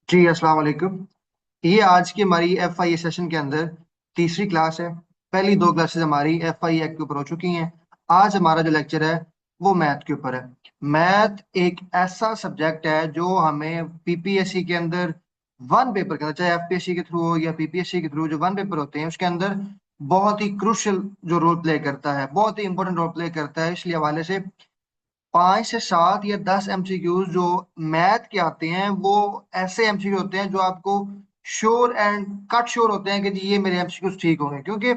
जी अस्सलाम वालेकुम। ये आज की हमारी एफ आई ए सेशन के अंदर तीसरी क्लास है। पहली दो क्लासेस हमारी एफ आई ए के ऊपर हो चुकी हैं। आज हमारा जो लेक्चर है वो मैथ के ऊपर है। मैथ एक ऐसा सब्जेक्ट है जो हमें पीपीएससी के अंदर वन पेपर के अंदर, चाहे एफपीएससी के थ्रू हो या पीपीएससी के थ्रू, जो वन पेपर होते हैं उसके अंदर बहुत ही क्रुशियल जो रोल प्ले करता है, बहुत ही इंपॉर्टेंट रोल प्ले करता है। इसलिए हवाले से 5 से 7 या 10 एमसीक्यूज जो मैथ के आते हैं वो ऐसे एमसीक्यू होते हैं जो आपको श्योर एंड कट श्योर होते हैं कि जी ये मेरे एमसीक्यूज ठीक होंगे, क्योंकि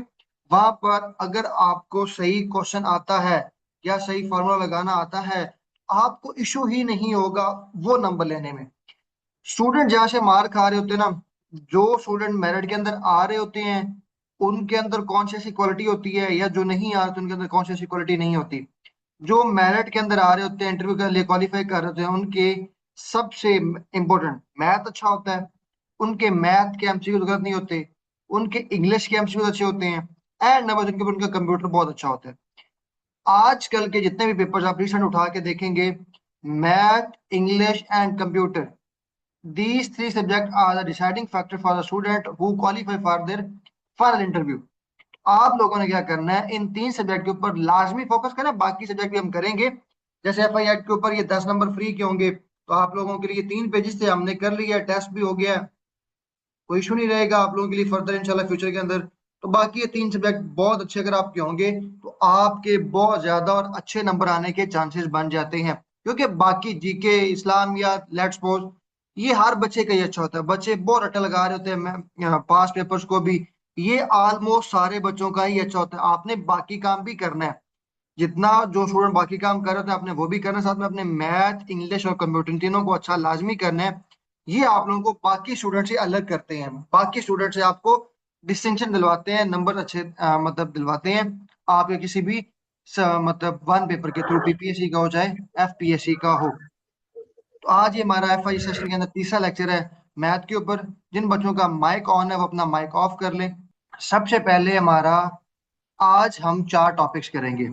वहां पर अगर आपको सही क्वेश्चन आता है या सही फॉर्मूला लगाना आता है, आपको इशू ही नहीं होगा वो नंबर लेने में। स्टूडेंट जहां से मार खा रहे होते हैं ना, जो स्टूडेंट मेरिट के अंदर आ रहे होते हैं उनके अंदर कौन सी ऐसी क्वालिटी होती है, या जो नहीं आ रहे उनके अंदर कौन सी ऐसी क्वालिटी नहीं होती। जो मेरिट के अंदर आ रहे होते हैं, इंटरव्यू के लिए क्वालिफाई कर रहे होते हैं, उनके सबसे इम्पोर्टेंट मैथ अच्छा होता है। उनके मैथ के एमसीक्यू गलत नहीं होते, उनके इंग्लिश के एमसीक्यू अच्छे होते हैं, एंड नंबर उनके उनका कंप्यूटर बहुत अच्छा होता है। आजकल के जितने भी पेपर्स आप रिसेंट उठा के देखेंगे, math, English and computer, these three subjects are the deciding factor for the student who qualify for their final interview. आप लोगों ने क्या करना है, इन तीन सब्जेक्ट के ऊपर लाजमी फोकस करना है। बाकी सब्जेक्ट भी हम करेंगे। जैसे एफ आई एड के ऊपर ये 10 नंबर फ्री के होंगे, तो आप लोगों के लिए 3 पेजेस थे, हमने कर लिया, टेस्ट भी हो गया है, कोई इशू नहीं रहेगा आप लोगों के लिए फर्दर इंशाल्लाह फ्यूचर के अंदर। तो बाकी ये तीन सब्जेक्ट बहुत अच्छे अगर आपके होंगे तो आपके बहुत ज्यादा और अच्छे नंबर आने के चांसेस बन जाते हैं, क्योंकि बाकी जीके, इस्लाम या लेट्स सपोज, ये हर बच्चे का ही अच्छा होता है। बच्चे बहुत रट्टा लगा रहे होते हैं मैं पास पेपर्स को भी, ये ऑलमोस्ट सारे बच्चों का ही अच्छा होता है। आपने बाकी काम भी करना है, जितना जो स्टूडेंट बाकी काम कर रहे थे आपने वो भी करना है, साथ में अपने मैथ, इंग्लिश और कंप्यूटर इन तीनों को अच्छा लाजमी करना है। ये आप लोगों को बाकी स्टूडेंट से अलग करते हैं, बाकी स्टूडेंट से आपको डिस्टिंक्शन दिलवाते हैं, नंबर अच्छे मतलब दिलवाते हैं। आप या किसी भी मतलब वन पेपर के थ्रू, पीपीएससी का हो चाहे एफपीएससी का हो। तो आज ये हमारा एफ आई सेशन के अंदर तीसरा लेक्चर है मैथ के ऊपर। जिन बच्चों का माइक ऑन है वो अपना माइक ऑफ कर लें। सबसे पहले हमारा, आज हम 4 टॉपिक्स करेंगे।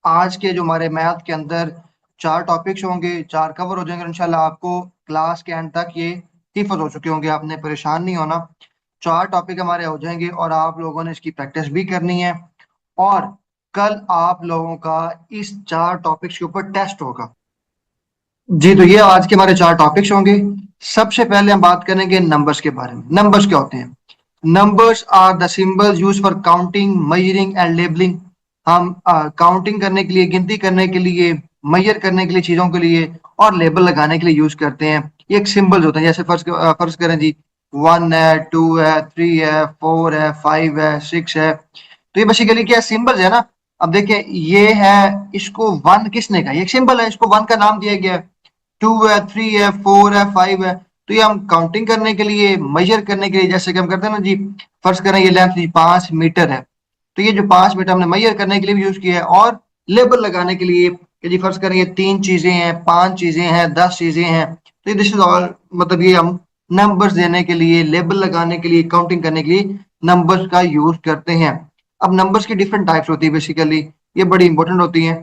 आज के जो हमारे मैथ के अंदर 4 टॉपिक्स होंगे, 4 कवर हो जाएंगे इंशाल्लाह। आपको क्लास के एंड तक ये हिफज हो चुके होंगे, आपने परेशान नहीं होना। 4 टॉपिक हमारे हो जाएंगे और आप लोगों ने इसकी प्रैक्टिस भी करनी है। और कल आप लोगों का इस 4 टॉपिक्स के ऊपर टेस्ट होगा। जी, तो ये आज के हमारे 4 टॉपिक्स होंगे। सबसे पहले हम बात करेंगे नंबर्स के बारे में। नंबर्स क्या होते हैं? Numbers are the symbols use for counting, measuring and labelling. हम काउंटिंग करने के लिए, गिनती करने के लिए, मेजर करने के लिए चीजों के लिए, और लेबल लगाने के लिए यूज करते हैं। ये एक सिंबल्स होते हैं। जैसे फर्ज करें जी, 1 है, 2 है, 3 है, 4 है, 5 है, 6 है। तो ये बेसिकली क्या सिंबल्स है ना। अब देखिए, ये है, इसको वन किसने कहा? ये एक सिंबल है, इसको वन का नाम दिया गया है। 2 है, 3 है, 4 है, 5 है। तो ये हम काउंटिंग करने के लिए, मेजर करने के लिए, जैसे कि हम करते हैं ना जी, फर्ज करें ये लेंथ जी 5 मीटर है, तो ये जो 5 मीटर हमने मेजर करने के लिए भी यूज किया है। और लेबल लगाने के लिए कि जी फर्ज करें ये 3 चीजें हैं, 5 चीजें हैं, 10 चीजें हैं। तो ये दिस इज ऑल, मतलब ये हम नंबर्स देने के लिए, लेबल लगाने के लिए, काउंटिंग करने के लिए नंबर्स का यूज करते हैं। अब नंबर्स की डिफरेंट टाइप्स होती है बेसिकली, ये बड़ी इंपॉर्टेंट होती हैं।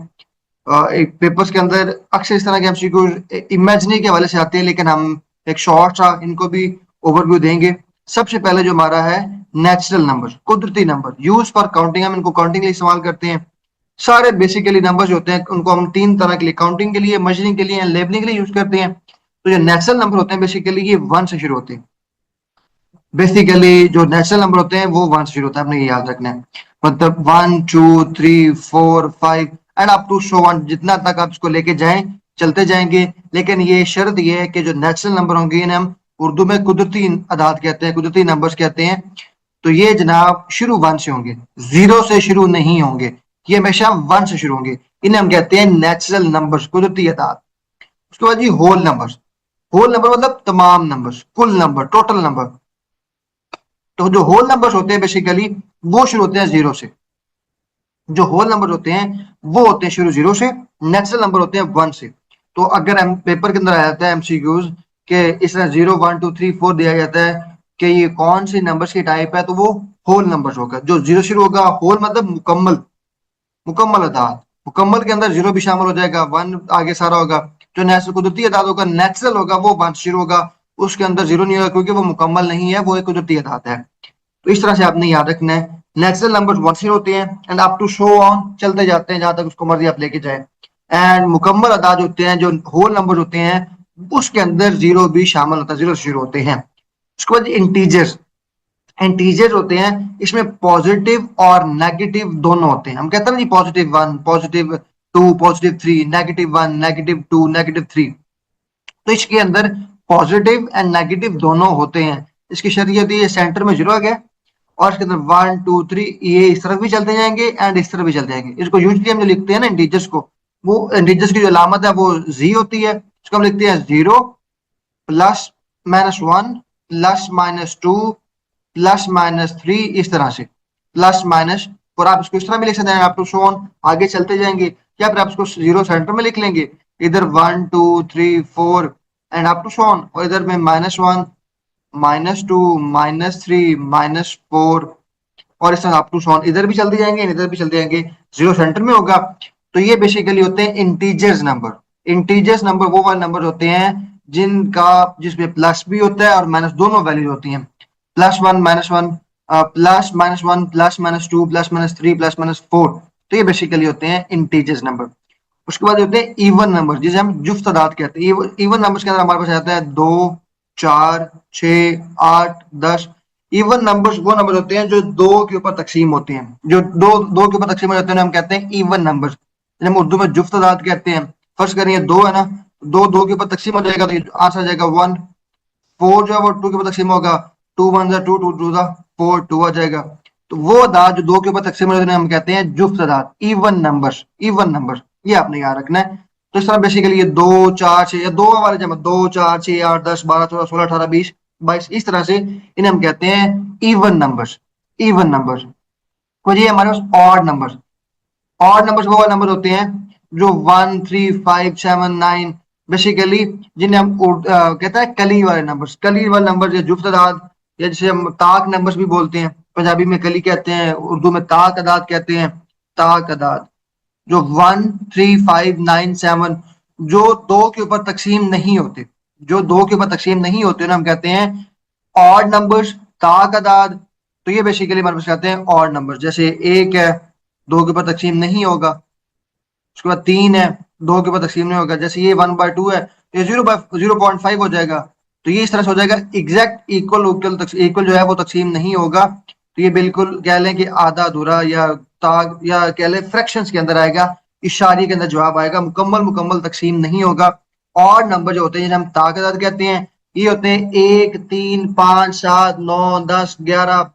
एक पेपर्स के अंदर अक्सर इस तरह के एमसीक्यू इमेजिनरी के हवाले से आते हैं, लेकिन हम एक शॉर्ट सा इनको भी ओवरव्यू देंगे। सबसे पहले जो हमारा है, नेचुरल नंबर, कुदरती नंबर, यूज फॉर काउंटिंग, हम इनको काउंटिंग के लिए इस्तेमाल करते हैं। सारे बेसिकली नंबर जो होते हैं उनको हम 3 तरह के लिए, काउंटिंग के लिए, मेजरिंग के लिए, लेबलिंग के लिए यूज करते हैं। तो जो नेचुरल नंबर होते हैं बेसिकली ये वन से शुरू होते हैं। बेसिकली जो नेचुरल नंबर होते हैं वो वन से शुरू होता है, आपने ये याद रखना है। मतलब 1, 2, 3, 4, 5 and up to so on, जितना तक आप इसको लेके जाएं चलते जाएंगे। लेकिन ये शर्त ये है कि जो नेचुरल नंबर होंगे इन्हें हम उर्दू में कुदरती अदाद कहते हैं, कुदरती नंबर्स कहते हैं। तो ये जनाब शुरू वन से होंगे, जीरो से शुरू नहीं होंगे। ये हमेशा वन से शुरू होंगे। इन्हें हम कहते हैं नेचुरल नंबर्स, कुदरती अदाद। उसके बाद जी होल नंबर्स। होल नंबर मतलब तमाम नंबर्स, कुल नंबर, टोटल नंबर। तो जो होल नंबर्स होते हैं बेसिकली वो शुरू होते हैं जीरो से। जो होल नंबर होते हैं वो होते हैं शुरू जीरो से। नेचुरल नंबर होते हैं वन से। तो अगर हम पेपर के अंदर आ जाता है एमसीक्यूज के इस तरह 0, 1, 2, 3, 4 दिया जाता है कि ये कौन सी नंबर्स की टाइप है, तो वो होल नंबर्स होगा। जो जीरो शुरू होगा, होल मतलब मुकम्मल, मुकम्मल अदाद। मुकम्मल के अंदर जीरो भी शामिल हो जाएगा, वन आगे सारा होगा। जो नेचुरल कुदरती अदाद होगा, नेचुरल होगा, वो वन से शुरू होगा। उसके अंदर जीरो नहीं होगा, क्योंकि वो मुकम्मल नहीं है, वो एक कुदरती अदाद है। तो इस तरह से आपने याद रखना है। नेचुरल नंबर्स वन से होते हैं and up to so on, चलते जाते हैं जहां तक उसको मर्जी आप लेके जाए। एंड मुकम्मल अदाद होते हैं, जो होल नंबर होते हैं, उसके अंदर जीरो भी शामिल होता है, जीरो जीरो होते हैं। उसके बाद इंटीजर्स, इंटीजर होते हैं, इसमें पॉजिटिव और नेगेटिव दोनों होते हैं। हम कहते हैं ना जी, positive one, positive two, positive three, negative one, negative two, negative three. तो इसके अंदर पॉजिटिव एंड नेगेटिव दोनों होते हैं। इसकी शर्त ये सेंटर में जीरो आ गया, और इसके अंदर वन टू थ्री, ये इस तरफ भी चलते जाएंगे एंड इस तरफ भी चलते जाएंगे। इसको यूजली हम जो लिखते हैं ना इंटीजर्स को, वो इंटीजर्स की जो अलामत है वो जी होती है। इसको हम लिखते हैं zero plus minus one plus minus two plus minus three, इस तरह से प्लस माइनस। और आप इसको इस तरह भी लिख सकते हैं, आप तो शो ऑन आगे चलते जाएंगे, या फिर आप इसको जीरो सेंटर में लिख लेंगे, इधर one two three four and आप टू शो ऑन, और इधर में minus one, minus two, minus three, minus four, और इस तरह अप टू सॉन इधर भी चलते जाएंगे, इधर भी चलते जाएंगे, जीरो सेंटर में होगा। तो ये बेसिकली होते हैं इंटीजर्स नंबर। इंटीजर्स नंबर वो वाले नंबर होते हैं जिनका, जिसमें प्लस भी होता है और माइनस दोनों वैल्यूज होती हैं। Plus one, minus one, plus minus one, plus minus two, plus minus three, plus minus four. तो ये बेसिकली होते हैं इंटीजर्स नंबर। उसके बाद होते हैं इवन नंबर, जिसे हम जुफ्त तादाद कहते हैं। इवन नंबर्स के अंदर हमारे पास आता है दो, चार, छ, आठ, दस। इवन नंबर्स वो नंबर होते हैं जो दो के ऊपर तकसीम होते हैं, जो दो दो के ऊपर तकसीम हो जाते हैं, हम कहते हैं इवन नंबर्स। हम उर्दू में जुफ्त तादाद कहते हैं। फर्ज करिए दो है ना, दो दो के ऊपर तकसीम हो जाएगा, तो आंसर आ जाएगा वन। फोर जो है वो टू के ऊपर तकसीम होगा, टू वन जा टू, टू टू जा फोर, टू आ जाएगा। तो वो अदाद जो दो के ऊपर तकसीम हो जाते हैं हम कहते हैं जुफ्त अदाद, इवन नंबर्स, इवन नंबर। ये आपने याद रखना है। तो इस तरह बेसिकली ये दो, चार, छह, या दो वाले जमा, दो, चार, छह, आठ, 10, 12, 14, 16, 18, 20, 22, इस तरह से इन्हें हम कहते हैं इवन नंबर्स, इवन नंबर्स। तो ये हमारे पास ऑड नंबर्स। ऑड नंबर्स वो वाले नंबर होते हैं जो one, three, five, seven, nine, basically जिन्हें हम कहते हैं कली वाले नंबर्स। कली वाले नंबर या जुफ्त अदाद, या जिसे हम ताक नंबर्स भी बोलते हैं, पंजाबी में कली कहते हैं, उर्दू में ताक अदाद कहते हैं। ताक अदाद जो one, three, five, nine, seven, जो दो के ऊपर तकसीम नहीं होते, जो दो के ऊपर तकसीम नहीं होते ना, हम कहते हैं ऑड नंबर्स, ताक अदाद। तो ये बेसिकली हमारे पास कहते हैं ऑड नंबर्स। जैसे एक है, दो के ऊपर तकसीम नहीं होगा। उसके बाद तीन है, दो के ऊपर तकसीम नहीं होगा। जैसे ये वन बाय टू है, ये 0.5 हो जाएगा। तो ये इस तरह से हो जाएगा एग्जैक्ट इक्वल, इक्वल जो है वो तकसीम नहीं होगा। तो ये बिल्कुल कह लें कि आधा अधूरा, या ताग, या कह लें फ्रैक्शंस के अंदर आएगा, इशारे के अंदर जवाब आएगा, मुकम्मल मुकम्मल तकसीम नहीं होगा। और नंबर जो होते हैं जिन्हें हम ताकत कहते हैं, ये होते हैं एक, तीन, पांच, सात, नौ, 10, 11,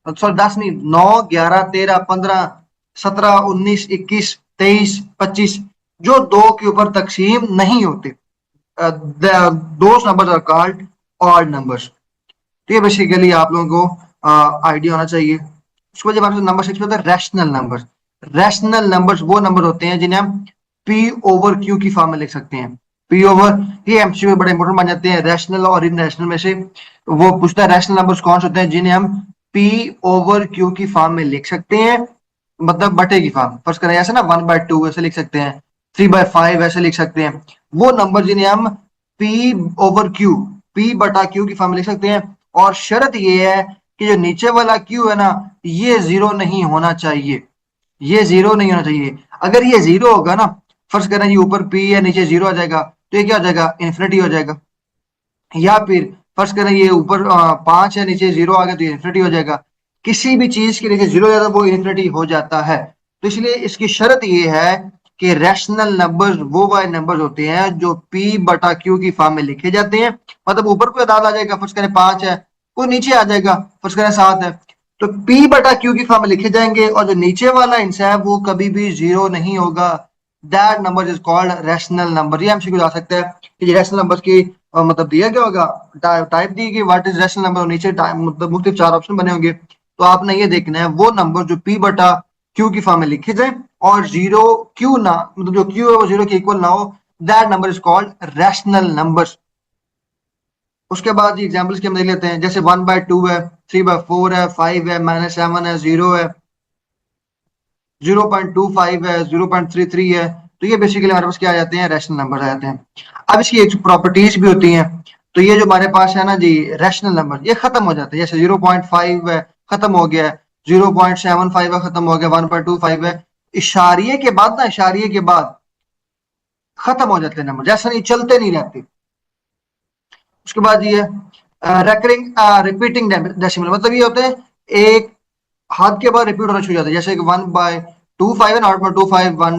सॉरी 10 नहीं, 9, 11, 13, 15, 17, 19, 21, 23, 25, जो दो के ऊपर तकसीम नहीं होते। Those numbers are called odd numbers. तो ये बेसिकली आप लोगों को आइडिया होना चाहिए। उसके बाद जब आपसे नंबर सिक्स पे होता है रैशनल नंबर्स। रैशनल नंबर्स वो नंबर होते हैं जिन्हें हम पी ओवर क्यू की फॉर्म में लिख सकते हैं। पी ओवर, ये एमसीक्यू में बड़े इंपॉर्टेंट बन जाते हैं रैशनल और इनरैशनल में से। वो पूछता है रैशनल नंबर्स कौन से होते हैं जिन्हें हम पी ओवर क्यू की फॉर्म में लिख सकते हैं, मतलब बटे की फॉर्म। फर्स्ट करें ऐसे ना, वन बाय टू ऐसे लिख सकते हैं, थ्री बाय फाइव ऐसे लिख सकते हैं। वो नंबर जिन्हें हम पी ओवर क्यू, पी बटा क्यू की फॉर्म में लिख सकते हैं। और शर्त ये है कि जो नीचे वाला क्यू है ना, ये जीरो नहीं होना चाहिए, ये जीरो नहीं होना चाहिए। अगर ये जीरो होगा ना, फर्स्ट करें ये ऊपर पी है नीचे जीरो आ जाएगा, तो ये क्या हो जाएगा, इन्फिनिटी हो जाएगा। या फिर फर्स्ट करें ये ऊपर पांच है नीचे जीरो आ गया, तो ये इन्फिनिटी हो जाएगा। किसी भी चीज के नीचे जीरो जाता है वो इन्फिनिटी हो जाता है। तो इसलिए इसकी शर्त ये है कि रैशनल नंबर्स वो वाले नंबर्स होते हैं जो पी बटा क्यू की फॉर्म में लिखे जाते हैं। मतलब ऊपर कोई अदाद आ जाएगा, फर्स्ट करें पांच है, कोई नीचे आ जाएगा, फर्स्ट करें सात है, तो पी बटा क्यू की फॉर्म में लिखे जाएंगे, और जो नीचे वाला हिस्सा है वो कभी भी जीरो नहीं होगा। That number is called rational number. ये हमसे आ सकता है कि रैशनल नंबर्स की मतलब दिया गया होगा, टाइप दी गई व्हाट इज रैशनल नंबर, नीचे मतलब मुख्तलिफ चार ऑप्शन बने होंगे। तो आपने ये देखना है वो नंबर जो पी बटा क्यू की फॉर्म में लिखे जाए और जीरो क्यू ना, मतलब जो क्यू है वो जीरो के इक्वल ना हो, that number is called rational numbers. उसके बाद एग्जाम्पल्स की हम देख लेते हैं। जैसे वन बाय टू है, थ्री बाय फोर है, फाइव है, माइनस सेवन है, जीरो है, 0.25 है, 0.33 है। तो ये बेसिकली हमारे पास क्या आ जाते हैं, रैशनल नंबर आ जाते हैं। अब इसकी एक प्रॉपर्टीज भी होती हैं। तो ये जो हमारे पास है ना जी रैशनल नंबर, ये खत्म हो जाते हैं। जैसे 0.5 है, खत्म हो गया है। 0.75 है, खत्म हो गया। 1.25 है, इशारिये के बाद ना, इशारिये के बाद खत्म हो जाते हैं नंबर, जैसे नहीं चलते नहीं रहते। उसके बाद ये रेकरिंग रिपीटिंग डेसिमल, मतलब ये होते हैं एक हाथ के बाद रिपीट होना शुरू हो जाता है। जैसे 1/25 है ना, 0.25 1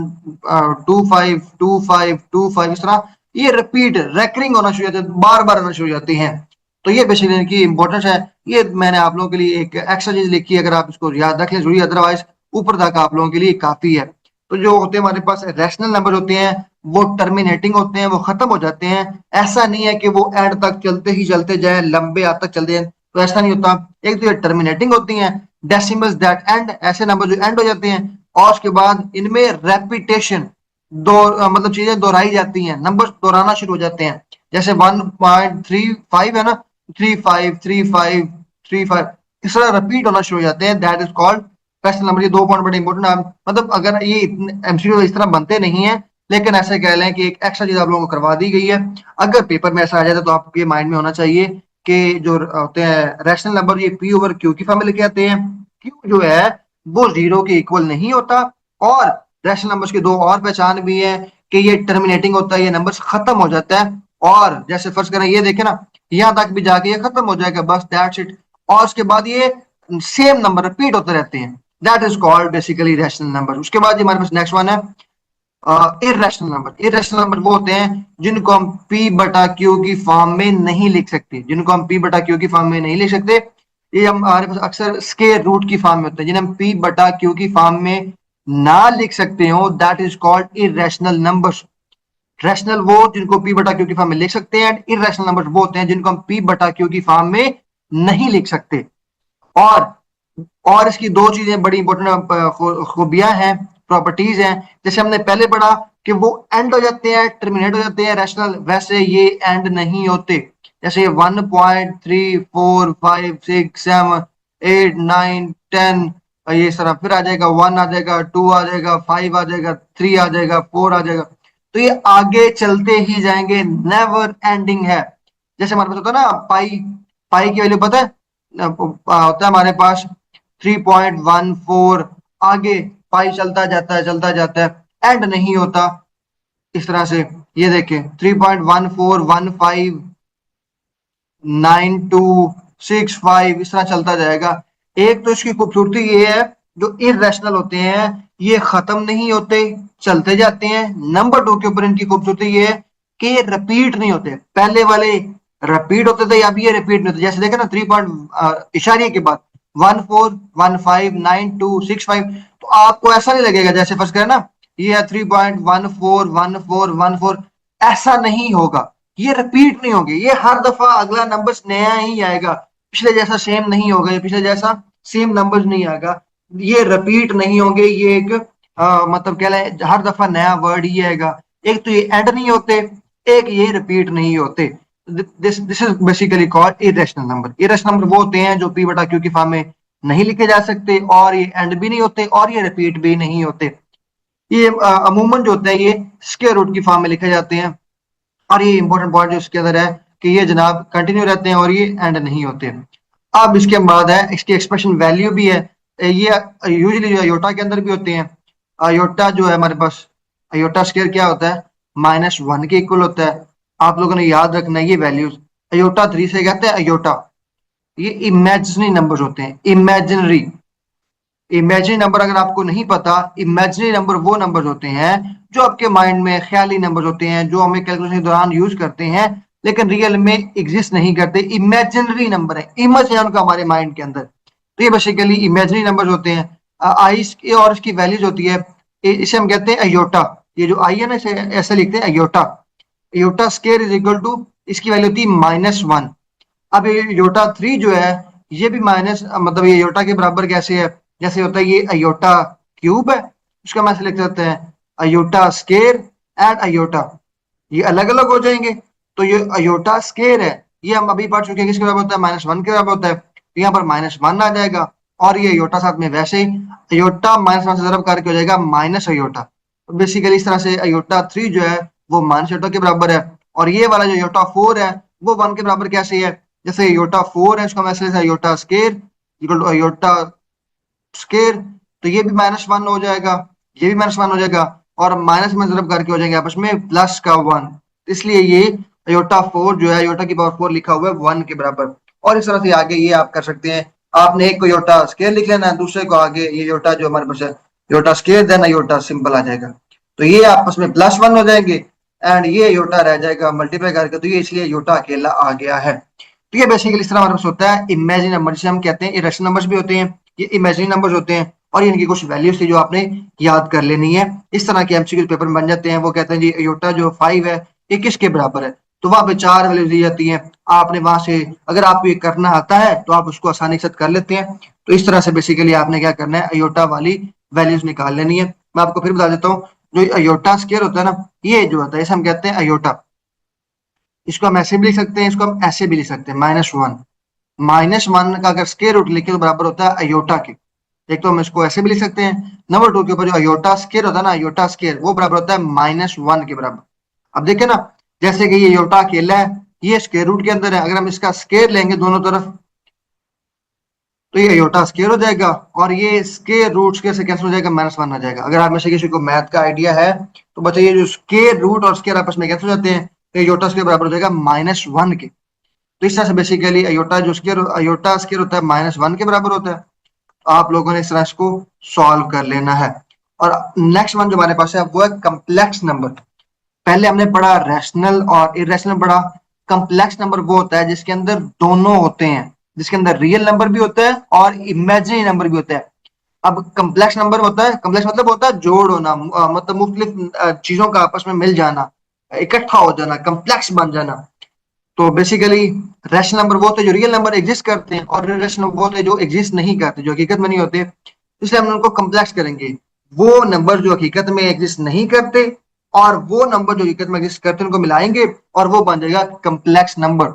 2 5 2 5 2 5, इस तरह ये रिपीट रेकरिंग होना शुरू हो जाता है, बार बार होना शुरू हो जाती हैं। तो ये बेसिकली इनकी इंपॉर्टेंस है। ये मैंने आप लोगों के लिए एक एक्स्ट्रा चीज लिखी है, अगर आप इसको याद रख लें जरूरी, अदरवाइज ऊपर तक आप लोगों के लिए काफी है। तो जो होते हैं हमारे पास रैशनल नंबर होते हैं, वो टर्मिनेटिंग होते हैं, वो खत्म हो जाते हैं। ऐसा नहीं है कि वो एंड तक चलते ही चलते जाए, लंबे हाथ तक चलते जाए, तो ऐसा नहीं होता। एक तो ये टर्मिनेटिंग होती हैं, डेसिमल्स दैट एंड, ऐसे नंबर जो एंड हो जाते हैं। और उसके बाद इनमें रेपिटेशन, मतलब चीजें दोहराई जाती हैं, नंबर दोहराना शुरू हो जाते हैं। जैसे 1.35 है ना, 35 35 35, इस तरह रिपीट होना शुरू हो जाते हैं, that is called rational number. ये 2 पॉइंट बड़े इंपॉर्टेंट है। मतलब अगर ये एमसीक्यू इस तरह बनते नहीं है, लेकिन ऐसे कह लें कि एक एक्स्ट्रा चीज आप लोगों को करवा दी गई है। अगर पेपर में ऐसा आ जाता है तो आपके माइंड में होना चाहिए कि जो होते हैं रैशनल नंबर, ये पी ओवर क्यू की फॉर्म में लेके आते हैं। क्यू जो है वो जीरो के इक्वल नहीं होता। और रैशनल नंबर्स की दो और पहचान भी है कि ये टर्मिनेटिंग होता है, ये नंबर्स खत्म हो जाता है। और जैसे फर्ज करें ये देखे ना, यहाँ तक भी जाके ये खत्म हो जाएगा, बस दैट्स इट। और उसके बाद ये सेम नंबर रिपीट होते रहते हैं, that is called basically rational number. उसके बाद हमारे पास नेक्स्ट वन है इरेशनल नंबर। इरेशनल नंबर वो होते हैं जिनको हम पी बटा क्यू की फॉर्म में नहीं लिख सकते, जिनको हम पी बटा क्यू की फॉर्म में नहीं लिख सकते। ये हम हमारे पास अक्सर स्केयर रूट की फॉर्म में होते हैं, जिन्हें हम पी बटा क्यू की फॉर्म में ना लिख सकते हो, that is called irrational numbers. Rational वो जिनको पी बटा क्यू की फॉर्म में लिख सकते हैं, एंड इरेशनल नंबर वो होते हैं जिनको हम पी बटा क्यू की फॉर्म में नहीं लिख सकते। और इसकी दो चीजें बड़ी इंपॉर्टेंट खूबियां हैं, प्रॉपर्टीज हैं। जैसे हमने पहले पढ़ा कि वो एंड हो जाते हैं, टर्मिनेट हो जाते हैं रैशनल, वैसे ये एंड नहीं होते। जैसे 1.3 4 5 6 7 8 9 10, ये सारा फिर आ जाएगा, 1 आ जाएगा, 2 आ जाएगा, 5 आ जाएगा, 3 आ जाएगा, 4 आ जाएगा। तो ये आगे चलते ही जाएंगे, नेवर एंडिंग है। जैसे हमारे पास होता है ना पाई, पाई की वैल्यू पता है, होता है हमारे पास 3.14, आगे पाई चलता जाता है, चलता जाता है, एंड नहीं होता। इस तरह से ये देखें 3.14159265, इस तरह चलता जाएगा। एक तो इसकी खूबसूरती ये है, जो इरेशनल होते हैं ये खत्म नहीं होते, चलते जाते हैं। नंबर 2 के ऊपर इनकी खूबसूरती ये है कि ये रिपीट नहीं होते। पहले वाले रिपीट होते थे, अब ये रिपीट नहीं होते। जैसे देखे ना 3 पॉइंट इशारे के बाद 14159265, तो आपको ऐसा नहीं लगेगा जैसे फर्स्ट करें ना, ये है 3.141414, ऐसा नहीं होगा। ये रिपीट नहीं होंगे, ये हर दफा अगला नंबर नया ही आएगा, पिछले जैसा सेम नहीं होगा, ये पिछले जैसा सेम नंबर नहीं आएगा। ये रिपीट नहीं होंगे, ये एक मतलब कह लें हर दफा नया वर्ड ही आएगा। एक तो ये एंड नहीं होते, एक ये रिपीट नहीं होते। This this is basically called irrational number. Irrational number वो होते हैं जो पी बटा क्यू की फॉर्म में नहीं लिखे जा सकते, और ये एंड भी नहीं होते, और ये रिपीट भी नहीं होते। ये अमूमन जो होते हैं ये स्क्वायर रूट की फॉर्म में लिखे जाते हैं। और ये इंपॉर्टेंट पॉइंट जो इसके अंदर है कि ये जनाब कंटिन्यू रहते हैं और ये एंड नहीं होते। अब इसके बाद है इसकी एक्सप्रेशन वैल्यू भी है। ये यूजुअली जो अयोटा के अंदर भी होते हैं। अयोटा जो है हमारे पास, अयोटा स्क्वायर क्या होता है, -1 के इक्वल होता है। आप लोगों ने याद रखना है ये वैल्यूज। अयोटा 3 से कहते हैं अयोटा। ये इमेजिनरी नंबर्स होते हैं, इमेजिनरी। इमेजिनरी नंबर अगर आपको नहीं पता, इमेजिनरी नंबर वो नंबर होते हैं जो आपके माइंड में ख्याली नंबर होते हैं, जो हमें कैलकुलेशन के दौरान यूज करते हैं लेकिन रियल में एग्जिस्ट नहीं करते। इमेजिनरी नंबर है, इमेज है उनका हमारे माइंड के अंदर। तो ये बेसिकली इमेजिनरी नंबर होते हैं। आई और इसकी वैल्यूज होती है, इसे हम कहते हैं अयोटा। ये जो आई है ना, इसे ऐसे लिखते हैं iota. Iota square is equal to, इसकी वैल्यू होती है -1। अब ये योटा 3 जो है, ये भी माइनस, मतलब ये योटा के बराबर कैसे है, जैसे होता है ये अयोटा क्यूब है, उसका हम ऐसे लिख सकते हैं अयोटा स्केयर एंड अयोटा, ये अलग अलग हो जाएंगे। तो ये अयोटा स्केयर है, ये हम अभी पढ़ चुके हैं, किसके बराबर होता है, -1 के बराबर होता है। तो यहाँ पर -1 आ जाएगा, और ये अयोटा साथ में वैसे ही अयोटा -1 से जरब करके हो जाएगा माइनस अयोटा। तो बेसिकली इस तरह से अयोटा 3 जो है वो माइनस अयोटा के बराबर है। और ये वाला जो अयोटा 4 है वो 1 के बराबर कैसे है? जैसे अयोटा 4 है, इसको हम ऐसे iota square equal to iota square, तो ये भी -1 हो जाएगा, ये भी -1 हो जाएगा, और माइनस में जरब करके हो जाएंगे आपस में प्लस का 1। इसलिए ये अयोटा 4 जो है, अयोटा की पावर 4 लिखा हुआ है 1 के बराबर। और इस तरह से आगे ये आप कर सकते हैं। आपने एक को अयोटा स्केयर लिख लेना है, दूसरे को आगे ये अयोटा जो हमारे पास है iota square then iota simple आ जाएगा। तो ये आपस में +1 हो जाएंगे, एंड ये अयोटा रह जाएगा मल्टीप्लाई करके, तो ये इसलिए अयोटा अकेला आ गया है। तो ये बेसिकली इस तरह हमारे पास होता है इमेजिनरी नंबर, जिसे हम कहते हैं इरेशनल नंबर्स भी होते हैं, ये इमेजिनरी नंबर्स होते हैं, और इनकी कुछ वैल्यूज थी जो आपने याद कर लेनी है। इस तरह के एमसीक्यू पेपर में बन जाते हैं। वो कहते हैं जी अयोटा जो 5 है ये किसके बराबर है, तो वहां पे 4 वैल्यूज दी जाती हैं। आपने वहां से अगर आपको ये करना आता है तो आप उसको आसानी से कर लेते हैं। तो इस तरह से बेसिकली आपने क्या करना है, अयोटा वाली वैल्यूज निकाल लेनी है। मैं आपको फिर बता देता हूँ, जो अयोटा स्केयर होता है ना, ये जो होता है इसे हम कहते हैं अयोटा। इसको हम ऐसे भी लिख सकते हैं, इसको हम ऐसे भी लिख सकते हैं -1। -1 का अगर स्केयर रूट लिखे तो बराबर होता है अयोटा के। एक तो हम इसको ऐसे भी लिख सकते हैं। नंबर 2 के ऊपर जो अयोटा स्केयर होता है ना, अयोटा स्केयर वो बराबर होता है -1 के बराबर। अब देखिए ना, जैसे कि ये अयोटा अकेला है, ये स्केयर रूट के अंदर है, अगर हम इसका स्केयर लेंगे दोनों तरफ तो ये अयोटा स्केयर हो जाएगा, और ये स्केयर रूट स्केयर से कैंसिल हो जाएगा, -1 आ जाएगा। अगर आप में से किसी को मैथ का आइडिया है तो बताइए, जो स्केयर रूट और स्केयर आपस में कैंसिल हो जाते हैं, तो अयोटा स्केयर बराबर हो जाएगा -1 के। तो इस तरह से बेसिकली अयोटा स्केयर होता है -1 के बराबर होता है। तो आप लोगों ने इस तरह इसको सॉल्व कर लेना है। और नेक्स्ट वन जो हमारे पास है वो है कम्प्लेक्स नंबर। पहले हमने पढ़ा रैशनल और इरेशनल पढ़ा। कम्प्लेक्स नंबर वो होता है जिसके अंदर दोनों होते हैं, जिसके अंदर रियल नंबर भी होता है और इमेजिनरी नंबर भी होता है। अब कम्प्लेक्स नंबर होता है, कम्प्लेक्स मतलब होता है जोड़ होना, मतलब मुख्तलिफ चीजों का आपस में मिल जाना, इकट्ठा हो जाना, कम्प्लेक्स बन जाना। तो बेसिकली रैशनल नंबर वो होते हैं जो रियल नंबर एग्जिस्ट करते हैं, और इरेशनल वो होते हैं जो एग्जिस्ट नहीं करते, जो हकीकत में नहीं होते। इसलिए हम उनको कम्प्लेक्स करेंगे। वो नंबर जो हकीकत में एग्जिस्ट नहीं करते और वो नंबर जो हकीकत में एग्जिस्ट करते हैं उनको मिलाएंगे, और वो बन जाएगा कम्प्लेक्स नंबर।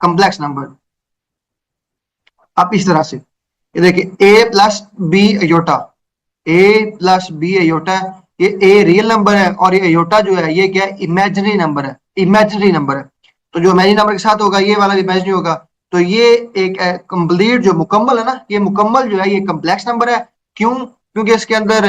कम्प्लेक्स नंबर आप इस तरह से, ये देखिए ए प्लस बी अयोटा, ए प्लस बी अयोटा, ये ए रियल नंबर है और ये अयोटा जो है ये क्या है, इमेजिनरी नंबर है। इमेजिनरी नंबर है, तो जो इमेजिनरी नंबर के साथ होगा ये वाला भी इमेजिनरी होगा। तो ये एक कंप्लीट जो मुकम्मल है ना, ये मुकम्मल जो है ये कम्प्लेक्स नंबर है। क्यों? क्योंकि इसके अंदर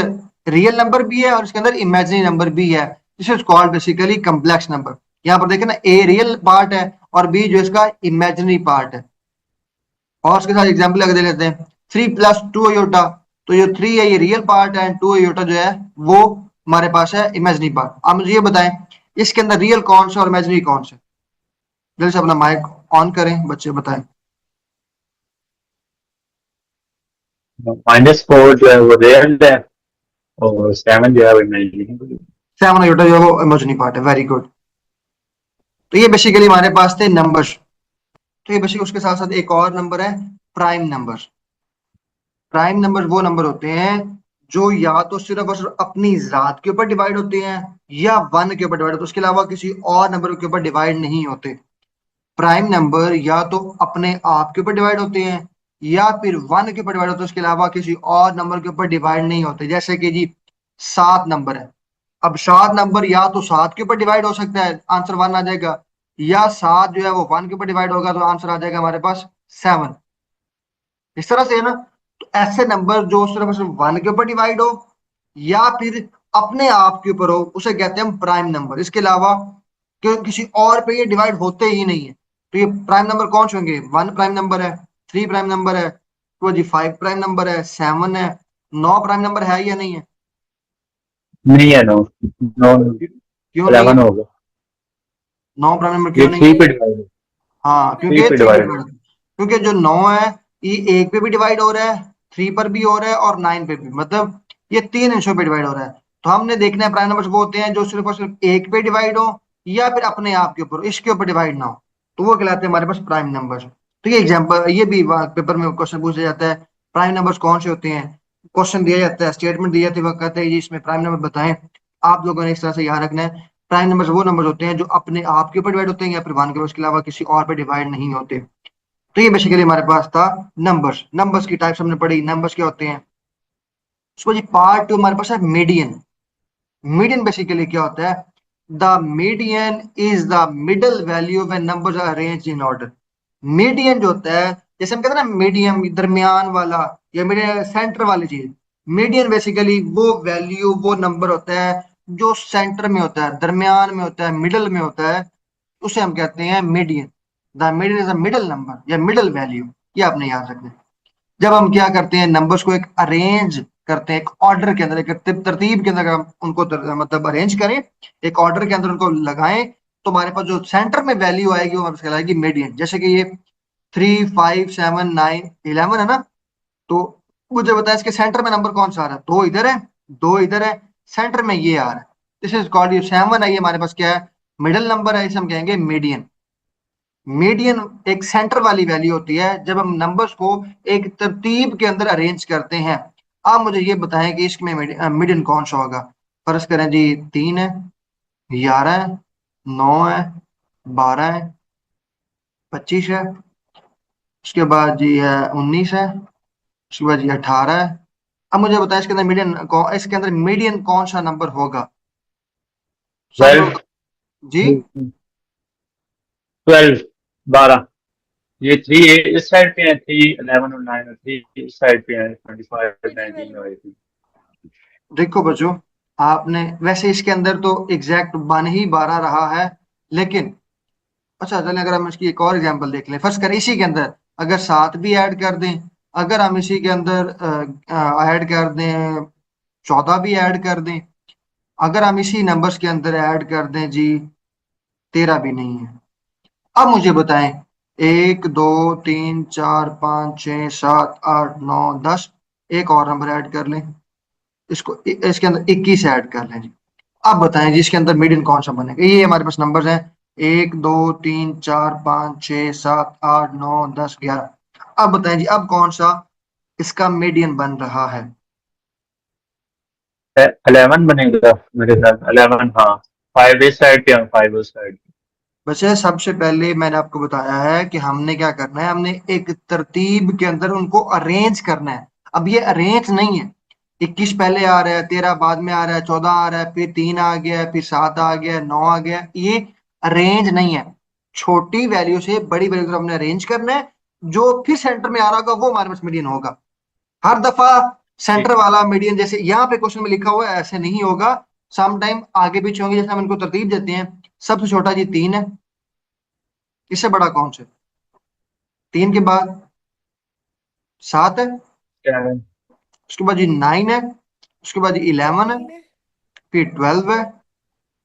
रियल नंबर भी है और इसके अंदर इमेजिनरी नंबर भी है। This is called basically complex number. यहाँ पर देखें ना, ए रियल पार्ट है और बी जो इसका इमेजिनरी पार्ट है। और उसके साथ एग्जाम्पल लगा दे लेते हैं, 3 + 2 अयोटा, तो जो 3 है ये रियल पार्ट है, 2 अयोटा जो है वो हमारे पास है इमेजिनरी पार्ट। आप मुझे ये बताएं, इसके अंदर रियल कौन सा और इमेजिनरी कौन सा? जल्दी से अपना माइक ऑन करें, बच्चे बताएं। -4 जो है वो रियल है, और 7 जो है वो इमेजिनरी। 7 अयोटा जो है वो इमेजिनरी पार्ट है। Very good. तो ये बेसिकली हमारे पास थे नंबर्स। तो ये बेसिकली उसके साथ साथ एक और नंबर है, प्राइम नंबर। प्राइम नंबर वो नंबर होते हैं जो या तो सिर्फ और सिर्फ अपनी जात के ऊपर डिवाइड होते हैं, या 1 के ऊपर डिवाइड होते हैं, उसके अलावा किसी और नंबर के ऊपर डिवाइड नहीं होते। प्राइम नंबर या तो अपने आप के ऊपर डिवाइड होते हैं, या फिर 1 के ऊपर डिवाइड होते हैं, उसके अलावा किसी और नंबर के ऊपर डिवाइड नहीं होते। जैसे कि जी 7 नंबर है, अब 7 नंबर या तो 7 के ऊपर डिवाइड हो सकता है, आंसर 1 आ जाएगा, या 7 जो है वो 1 के ऊपर डिवाइड होगा तो आंसर आ जाएगा हमारे पास 7। इस तरह से है ना। तो ऐसे नंबर जो सिर्फ और सिर्फ 1 के ऊपर डिवाइड हो या फिर अपने आप के ऊपर हो, उसे कहते हैं हम प्राइम नंबर। इसके अलावा किसी और पे ये डिवाइड होते ही नहीं है। तो ये प्राइम नंबर कौन से होंगे? 1 प्राइम नंबर है, 3 प्राइम नंबर है, तो जी 5 प्राइम नंबर है, 7 है, 9 प्राइम नंबर है या नहीं है? नहीं है, नो नो, क्यों नहीं है? 11 होगा। 9 प्राइम नंबर ये क्यों नहीं थ्री है? पे डिवाइड है, हाँ, क्योंकि थ्री ये पे 3 पे डिवाइड है। डिवाइड होता है। क्योंकि जो 9 है ये 1 पे भी डिवाइड हो रहा है, 3 पर भी हो रहा है और 9 पे भी, मतलब ये 3 हिस्सों पे डिवाइड हो रहा है। तो हमने देखना है प्राइम नंबर्स वो होते हैं जो सिर्फ और सिर्फ 1 पे डिवाइड हो या फिर अपने आप के ऊपर, इसके ऊपर डिवाइड ना हो, तो वो कहलाते हैं हमारे पास प्राइम नंबर्स। तो ये एग्जाम्पल, ये भी पेपर में क्वेश्चन पूछा जाता है, प्राइम नंबर्स कौन से होते हैं। क्वेश्चन दिया जाता है, स्टेटमेंट दी जाती है, वो कहते हैं जी इसमें प्राइम नंबर बताएं। आप लोगों ने इस तरह से याद रखना है, प्राइम नंबर्स वो नंबर होते हैं जो अपने आप के ऊपर डिवाइड होते हैं या फिर 1 के ऊपर, उसके अलावा किसी और पे डिवाइड नहीं होते। तो ये बेसिकली हमारे पास था नंबर्स। नंबर्स की टाइप्स हमने पढ़ी, नंबर्स क्या होते हैं। उसको जी पार्ट 2 हमारे पास है मीडियन। मीडियन बेसिकली क्या होता है? The median is the middle value when numbers are arranged in order. Median जो होता है, जैसे हम कहते हैं ना मीडियम, दरमियान वाला या मेरे सेंटर वाली चीज, मीडियन बेसिकली वो वैल्यू, वो नंबर होता है जो सेंटर में होता है, दरमियान में होता है, मिडल में होता है, उसे हम कहते हैं median. The median is a middle number या मिडल वैल्यू, ये आपने याद रखना है। जब हम क्या करते हैं, नंबर्स को एक अरेंज करते हैं, एक ऑर्डर के अंदर, एक तरतीब के अंदर, अगर हम उनको मतलब अरेंज करें, एक ऑर्डर के अंदर उनको लगाएं, तो हमारे पास जो सेंटर में वैल्यू आएगी वो हमारे पास कहलाएगी मीडियन। जैसे कि ये 3, 5, 7, 9, 11 है ना, तो मुझे बताया इसके सेंटर में नंबर कौन सा आ रहा है, दो इधर है, दो इधर है, सेंटर में ये आ रहा है, दिस इज कॉल्ड, ये 7 है, ये हमारे पास क्या है, मिडिल नंबर है, इसे हम कहेंगे मीडियन। मीडियन एक सेंटर वाली वैल्यू होती है जब हम नंबर्स को एक तरतीब के अंदर अरेंज करते हैं। आप मुझे ये बताएं कि इसमें मीडियन कौन सा होगा। फर्ज करें जी, 3 है, 11 है, 9 है, 12 है, 25 है, उसके बाद जी है 19 है, उसके बाद जी 18 है। अब मुझे बताएं इसके अंदर मीडियन कौन सा नंबर होगा। सब 12। लोग जी। 12, 12। ये 3 इस साइड पे है, 3, 11 और 9 और 3 इस साइड पे है, 25, 19 और 18। देखो बच्चों, आपने वैसे इसके अंदर तो एग्जैक्ट बन ही 12 रहा है, लेकिन अच्छा चलें, अगर हम इसकी एक और एग्जांपल देख लें, फर्स्ट करें इसी के अंदर अगर 7 भी ऐड कर दें, अगर हम इसी के अंदर ऐड कर दें, 14 भी ऐड कर दें, अगर हम इसी नंबर्स के अंदर ऐड कर दें जी, 13 भी नहीं है। अब मुझे बताएं, 1, 2, 3, 4, 5, 6, 7, 8, 9, 10, एक और नंबर ऐड कर लें, इसको इसके अंदर 21 ऐड कर लें जी। अब बताएं जी इसके अंदर मीडियन कौन सा बनेगा। ये हमारे पास नंबर्स हैं, 1, 2, 3, 4, 5, 6, 7, 8, 9, 10, 11। अब बताएं जी, अब कौन सा इसका मीडियन बन रहा है। 11 बनेगा मेरे साथ, 11, हाँ। 5 इस साइड पे और 5 उस साइड पे। वैसे सबसे पहले मैंने आपको बताया है कि हमने क्या करना है, हमने एक तरतीब के अंदर उनको अरेंज करना है। अब ये अरेंज नहीं है, 21 पहले आ रहा है, 13 बाद में आ रहा है, 14 आ रहा है, फिर 3 आ गया है, फिर 7 आ गया है, 9 आ गया है, ये अरेंज नहीं है। छोटी वैल्यू से बड़ी वैल्यू को हमने अरेंज करना है, जो फिर सेंटर में आ रहा होगा वो हमारे पास मीडियन होगा। हर दफा सेंटर ठीक। वाला मीडियन जैसे यहाँ पे क्वेश्चन में लिखा हुआ है ऐसे नहीं होगा, सम टाइम आगे पीछे होंगे। जैसे हम इनको तरतीब देते हैं, सबसे छोटा जी 3 है, इससे बड़ा कौन सा है, 3 के बाद 7 है, 7। उसके बाद जी 9 है, उसके बाद जी 11 है, फिर 12 है,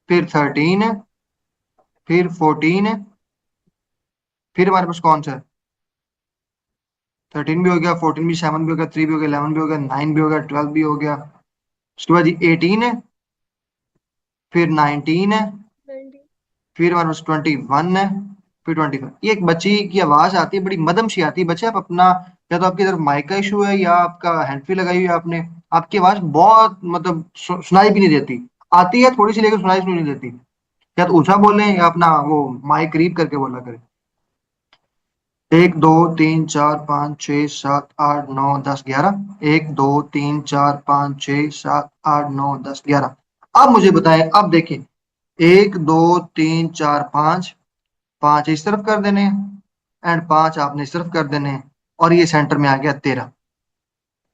फिर 13 है, फिर 14 है, फिर हमारे पास कौन सा है, 13 भी हो गया, 14 भी, 7 भी हो गया, 3 भी हो गया, 11 भी हो गया, 9 भी हो गया, 12 भी हो गया, उसके बाद जी 18 है, फिर 19 है, फिर हमारे पास 21 है, फिर 25। ये एक बच्ची की आवाज आती है, बड़ी मदम सी आती है। बच्चे आप अपना, या तो आपकी तरफ माइक का इशू है या आपका हैंड फ्री लगाई हुई है आपने, आपकी आवाज बहुत मतलब सुनाई भी नहीं देती, आती है थोड़ी सी लेकिन सुनाई नहीं देती। या तो ऊंचा बोलें या अपना वो माइक करीब करके बोला करें। 1, 2, 3, 4, 5, 6, 7, 8, 9, 10, 11। 1, 2, 3, 4, 5, 6, 7, 8, 9, 10, 11। अब मुझे बताएं, अब देखें, 1, 2, 3, 4, 5, 5 इस तरफ कर देने हैं एंड 5 आपने इस तरफ कर देने हैं, और ये सेंटर में आ गया 13।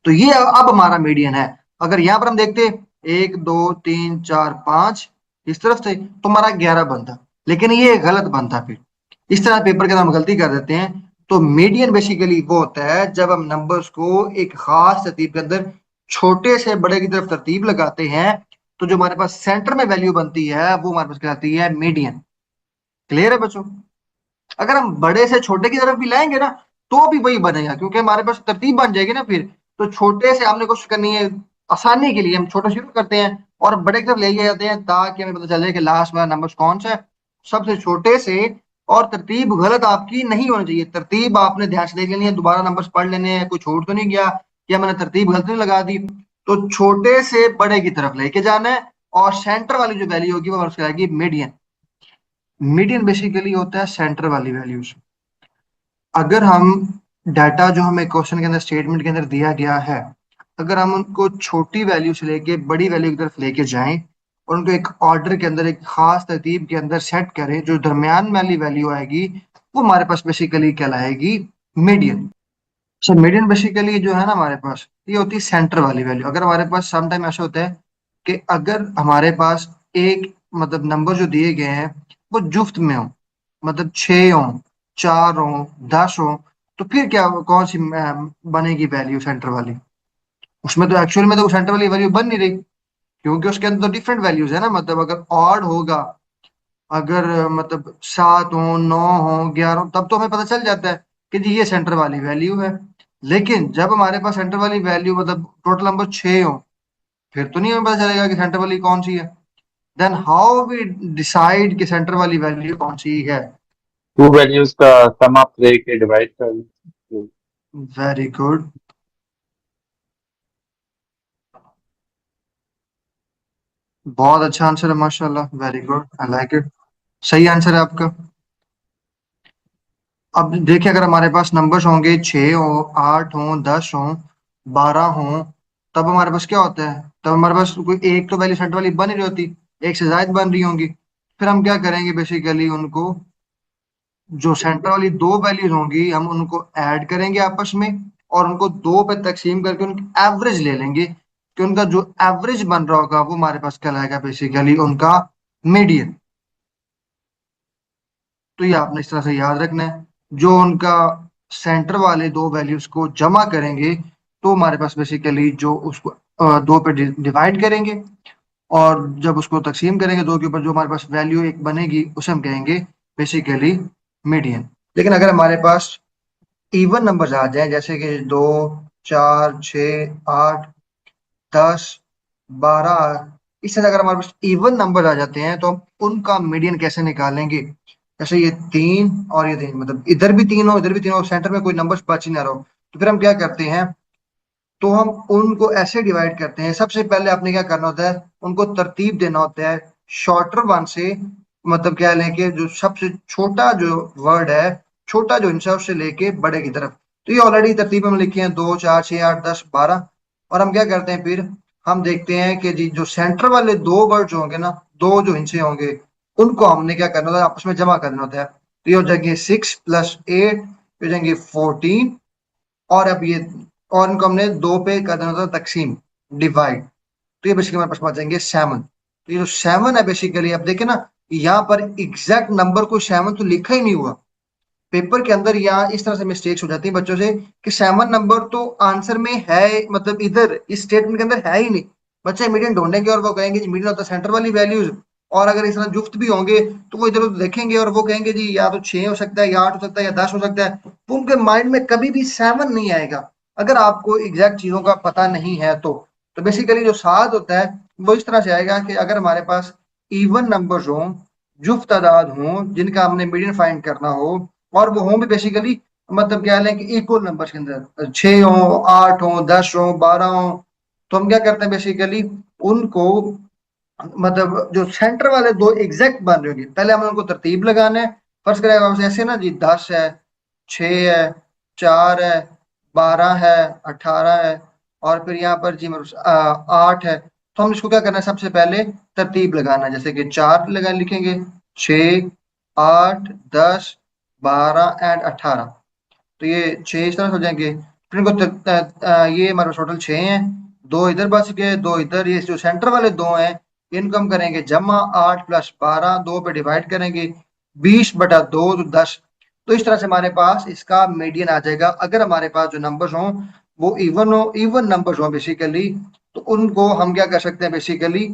तो ये अब हमारा मीडियन है। अगर यहाँ पर हम देखते 1, 2, 3, 4, 5 इस तरफ से, तो हमारा 11 बनता, लेकिन ये गलत बनता। फिर इस तरह पेपर के अंदर हम गलती कर देते हैं। तो मीडियन बेसिकली वो होता है जब हम नंबर्स को एक खास तरतीब के अंदर छोटे से बड़े की तरफ तरतीब लगाते हैं, तो जो हमारे पास सेंटर में वैल्यू बनती है वो हमारे पास कहलाती है मीडियन। क्लियर है बच्चों। अगर हम बड़े से छोटे की तरफ भी लाएंगे ना, तो भी वही बनेगा, क्योंकि हमारे पास तरतीब बन जाएगी ना फिर। तो छोटे से हमने कोशिश करनी है, आसानी के लिए हम छोटा शुरू करते हैं और बड़े की तरफ ले जाते हैं, ताकि हमें पता चले कि लास्ट वाला नंबर कौन सा है, सबसे छोटे से। और तरतीब गलत आपकी नहीं होनी चाहिए, तरतीब आपने ध्यान से देख लेनी है, दोबारा नंबर पढ़ लेने हैं, कोई छूट तो नहीं गया या मैंने तरतीब गलत नहीं लगा दी। तो छोटे से बड़े की तरफ लेके जाना है, और सेंटर वाली जो वैल्यू होगी वो आएगी मीडियन। मीडियन बेसिकली होता है सेंटर वाली वैल्यूज। अगर हम डाटा जो हमें क्वेश्चन के अंदर स्टेटमेंट के अंदर दिया गया है, अगर हम उनको छोटी वैल्यू से लेके बड़ी वैल्यू की तरफ लेके जाएं, और उनको एक ऑर्डर के अंदर, एक खास तरतीब के अंदर सेट करें, जो दरमियान वाली वैल्यू आएगी वो हमारे पास बेसिकली कहलाएगी मीडियन। सो मीडियन बेसिकली जो है ना हमारे पास, ये होती है सेंटर वाली वैल्यू। अगर हमारे पास सम टाइम ऐसा होता है कि अगर हमारे पास एक मतलब नंबर जो दिए गए हैं वो जुफ्त में हो, मतलब 6 हो, 4 हो, 10 हो, तो फिर क्या, कौन सी बनेगी वैल्यू सेंटर वाली? उसमें तो एक्चुअल में तो सेंटर वाली वैल्यू बन नहीं रही, क्योंकि उसके अंदर तो डिफरेंट वैल्यूज है ना। मतलब अगर ऑड होगा, अगर मतलब 7 हो, 9 हो, 11 हो, तब तो हमें पता चल जाता है कि जी ये सेंटर वाली वैल्यू है। लेकिन जब हमारे पास सेंटर वाली वैल्यू मतलब टोटल नंबर 6 हो, फिर तो नहीं हमें पता चलेगा कि सेंटर वाली कौन सी है। देन हाउ वी डिसाइड कि सेंटर वाली वैल्यू कौन सी है? टू वैल्यूज का सम आप लेके डिवाइड कर। वेरी गुड, बहुत अच्छा आंसर है, माशाल्लाह, very good, I like it. सही आंसर है आपका। अब देखिए, अगर हमारे पास नंबर्स होंगे 6 हो, 8 हो, 10 हो, 12 हो, तब हमारे पास क्या होता है? तब हमारे पास कोई एक तो वैल्यू सेंटर वाली बन ही रही होती, एक से ज्यादा बन रही होंगी। फिर हम क्या करेंगे बेसिकली, उनको जो सेंटर वाली दो वैल्यूज होंगी हम उनको ऐड करेंगे आपस में, और उनको दो पे तकसीम करके उनकी एवरेज ले लेंगे, कि उनका जो एवरेज बन रहा होगा वो हमारे पास कहलाएगा बेसिकली उनका मीडियन। तो ये आपने इस तरह से याद रखना है। जो उनका सेंटर वाले दो वैल्यूज को जमा करेंगे, तो हमारे पास बेसिकली जो उसको दो पे डिवाइड करेंगे, और जब उसको तकसीम करेंगे दो के ऊपर, जो हमारे पास वैल्यू एक बनेगी उसे हम कहेंगे बेसिकली मीडियन। लेकिन अगर हमारे पास इवन नंबर्स आ जाए, जैसे कि 2, 4, 6, 8, 10, 12, इस तरह अगर हमारे पास इवन नंबर आ जाते हैं, तो हम उनका मीडियन कैसे निकालेंगे? जैसे ये 3 और ये 3, मतलब इधर भी 3 हो, इधर भी 3 हो, सेंटर में कोई नंबर बच ही ना रहो, तो फिर हम क्या करते हैं? तो हम उनको ऐसे डिवाइड करते हैं। सबसे पहले आपने क्या करना होता है, उनको तरतीब देना होता है शॉर्टर वन से, मतलब क्या लेके, जो सबसे छोटा जो वर्ड है, छोटा जो इंच है, उससे लेके बड़े की तरफ। तो ये ऑलरेडी तरतीब में लिखे हैं, 2, 4, 6, 8, 10, 12। और हम क्या करते हैं फिर, हम देखते हैं कि जी जो सेंटर वाले दो वर्ड जो होंगे ना, दो जो हिस्से होंगे, उनको हमने क्या करना होता है, आपस में जमा करना होता है। तो ये हो जाएंगे 6 + 8, हो जाएंगे 14। और अब ये, और इनको हमने दो पे कर देना था तकसीम, डिवाइड। तो ये बेसिकली हमारे पास पहुंच जाएंगे 7। तो ये जो 7 है बेसिकली, अब देखे ना, यहाँ पर एग्जैक्ट नंबर को 7 तो लिखा ही नहीं हुआ। पेपर के अंदर यहाँ इस तरह से मिस्टेक्स हो जाती है बच्चों से, कि 7 नंबर तो आंसर में है, मतलब इधर इस स्टेटमेंट के अंदर है ही नहीं। बच्चे मीडियन ढूंढेंगे और वो कहेंगे मीडियन होता है सेंटर वाली वैल्यूज। और अगर इस तरह जुफ्त भी होंगे, तो वो इधर उधर देखेंगे और वो कहेंगे जी या तो 6 हो सकता है, या 8 हो सकता है, या 10 हो सकता है। तो उनके माइंड में कभी भी 7 नहीं आएगा, अगर आपको एग्जैक्ट चीजों का पता नहीं है तो बेसिकली जो साथ होता है वो इस तरह से आएगा कि अगर हमारे पास इवन नंबर्स हों, जुफ्त तादाद हों, जिनका हमने मीडियन फाइंड करना हो, और वो हों भी बेसिकली, मतलब क्या है कि इक्वल नंबर्स के अंदर 6 हो, 8 हो, 10 हो, 12 हो, तो हम क्या करते हैं बेसिकली उनको, मतलब जो सेंटर वाले दो एग्जैक्ट बन रहे होंगे, पहले हमें उनको तरतीब लगाना है। फर्स्ट करेगा ऐसे ना जी, 10 है, 6 है, 4 है, 12 है, 18 है, और फिर यहाँ पर जी 8 है। तो हम इसको क्या करना है, सबसे पहले तरतीब लगाना है। जैसे कि 4 लगा लिखेंगे, 6, 8, 10, 12 एंड 18। तो ये 6 इस तरह से हो जाएंगे। फिर इनको ये हमारे पास टोटल 6 हैं, दो इधर बच गए, दो इधर। ये जो सेंटर वाले दो हैं, इनको हम करेंगे जमा, 8 + 12, दो पे डिवाइड करेंगे, 20/2 तो 10। तो इस तरह से हमारे पास इसका मीडियन आ जाएगा। अगर हमारे पास जो नंबर्स हों वो इवन हो, इवन नंबर्स हों बेसिकली, तो उनको हम क्या कर सकते हैं बेसिकली,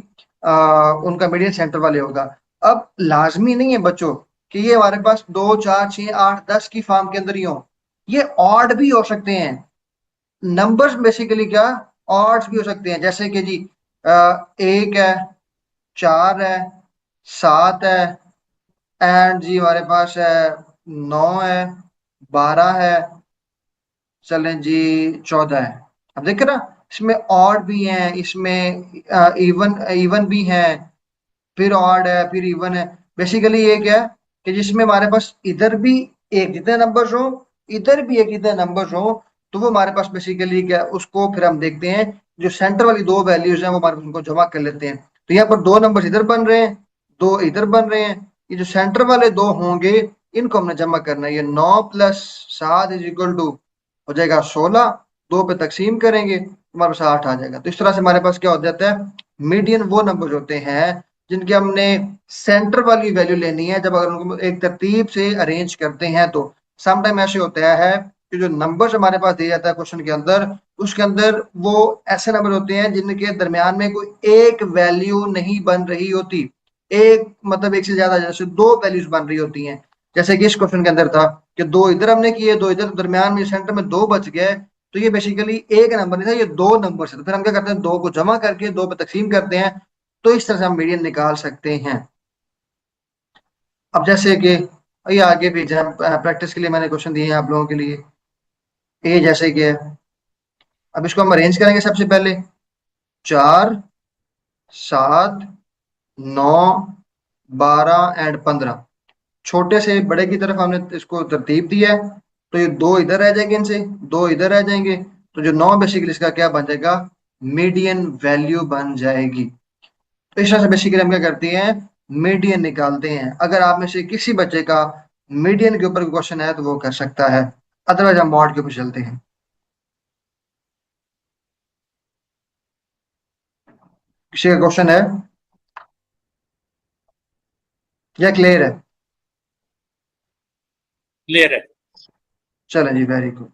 उनका मीडियन सेंटर वाले होगा। अब लाजमी नहीं है बच्चों कि ये हमारे पास 2, 4, 6, 8, 10 की फॉर्म के अंदर ही हो, ये ऑड भी हो सकते हैं। नंबर्स बेसिकली क्या, ऑड्स भी हो सकते हैं। जैसे कि जी 1 है, 4 है, 7 है, एंड जी हमारे पास है 9 है, 12 है, चलें जी 14 है। अब देखिए ना, इसमें ऑड भी है, इसमें इवन इवन भी है, फिर ऑड है, फिर इवन है। बेसिकली ये क्या है कि जिसमें हमारे पास इधर भी एक जितने नंबर्स हो, इधर भी एक जितने नंबर्स हो, तो वो हमारे पास बेसिकली क्या है, उसको फिर हम देखते हैं जो सेंटर वाली दो वैल्यूज हैं वो हमारे पास उनको जमा कर लेते हैं। तो यहाँ पर 2 नंबर इधर बन रहे हैं, 2 इधर बन रहे हैं। ये जो सेंटर वाले 2 होंगे इनको हमने जमा करना है। ये 9 प्लस 7 इज इक्वल टू हो जाएगा 16, 2 पे तकसीम करेंगे हमारे पास 8 आ जाएगा। तो इस तरह से हमारे पास क्या हो जाता है, मीडियन वो नंबर होते हैं जिनके हमने सेंटर वाली वैल्यू लेनी है। जब अगर उनको एक तरतीब से अरेंज करते हैं तो समटाइम ऐसे होता है कि जो नंबर्स हमारे पास दिया जाता है क्वेश्चन के अंदर, उसके अंदर वो ऐसे नंबर होते हैं जिनके दरमियान में कोई एक वैल्यू नहीं बन रही होती। एक मतलब एक से ज्यादा, जैसे 2 वैल्यूज बन रही होती हैं। जैसे कि इस क्वेश्चन के अंदर था कि 2 इधर हमने किए, 2 इधर, दरमियान में सेंटर में 2 बच गए। तो ये बेसिकली एक नंबर नहीं था, ये 2 नंबर से। तो फिर हम क्या करते हैं, 2 को जमा करके 2 पे तकसीम करते हैं। तो इस तरह से हम मीडियन निकाल सकते हैं। अब जैसे कि ये आगे भी एग्जाम प्रैक्टिस के लिए मैंने क्वेश्चन दिए हैं आप लोगों के लिए। ये जैसे कि अब इसको हम अरेंज करेंगे। सबसे पहले 4, 7, 9, 12 एंड 15, छोटे से बड़े की तरफ हमने इसको तरतीब दिया है। तो ये 2 इधर रह जाएंगे, इनसे 2 इधर रह जाएंगे। तो जो 9 बेसिकली इसका क्या बन जाएगा, मीडियन वैल्यू बन जाएगी। तो इस तरह से बेसिकली हम क्या करते हैं, मीडियन निकालते हैं। अगर आप में से किसी बच्चे का मीडियन के ऊपर क्वेश्चन है तो वो कर सकता है, अदरवाइज हम मॉड के ऊपर चलते हैं। किसी का क्वेश्चन है या क्लियर है? क्लियर है। चलें जी, वेरी गुड।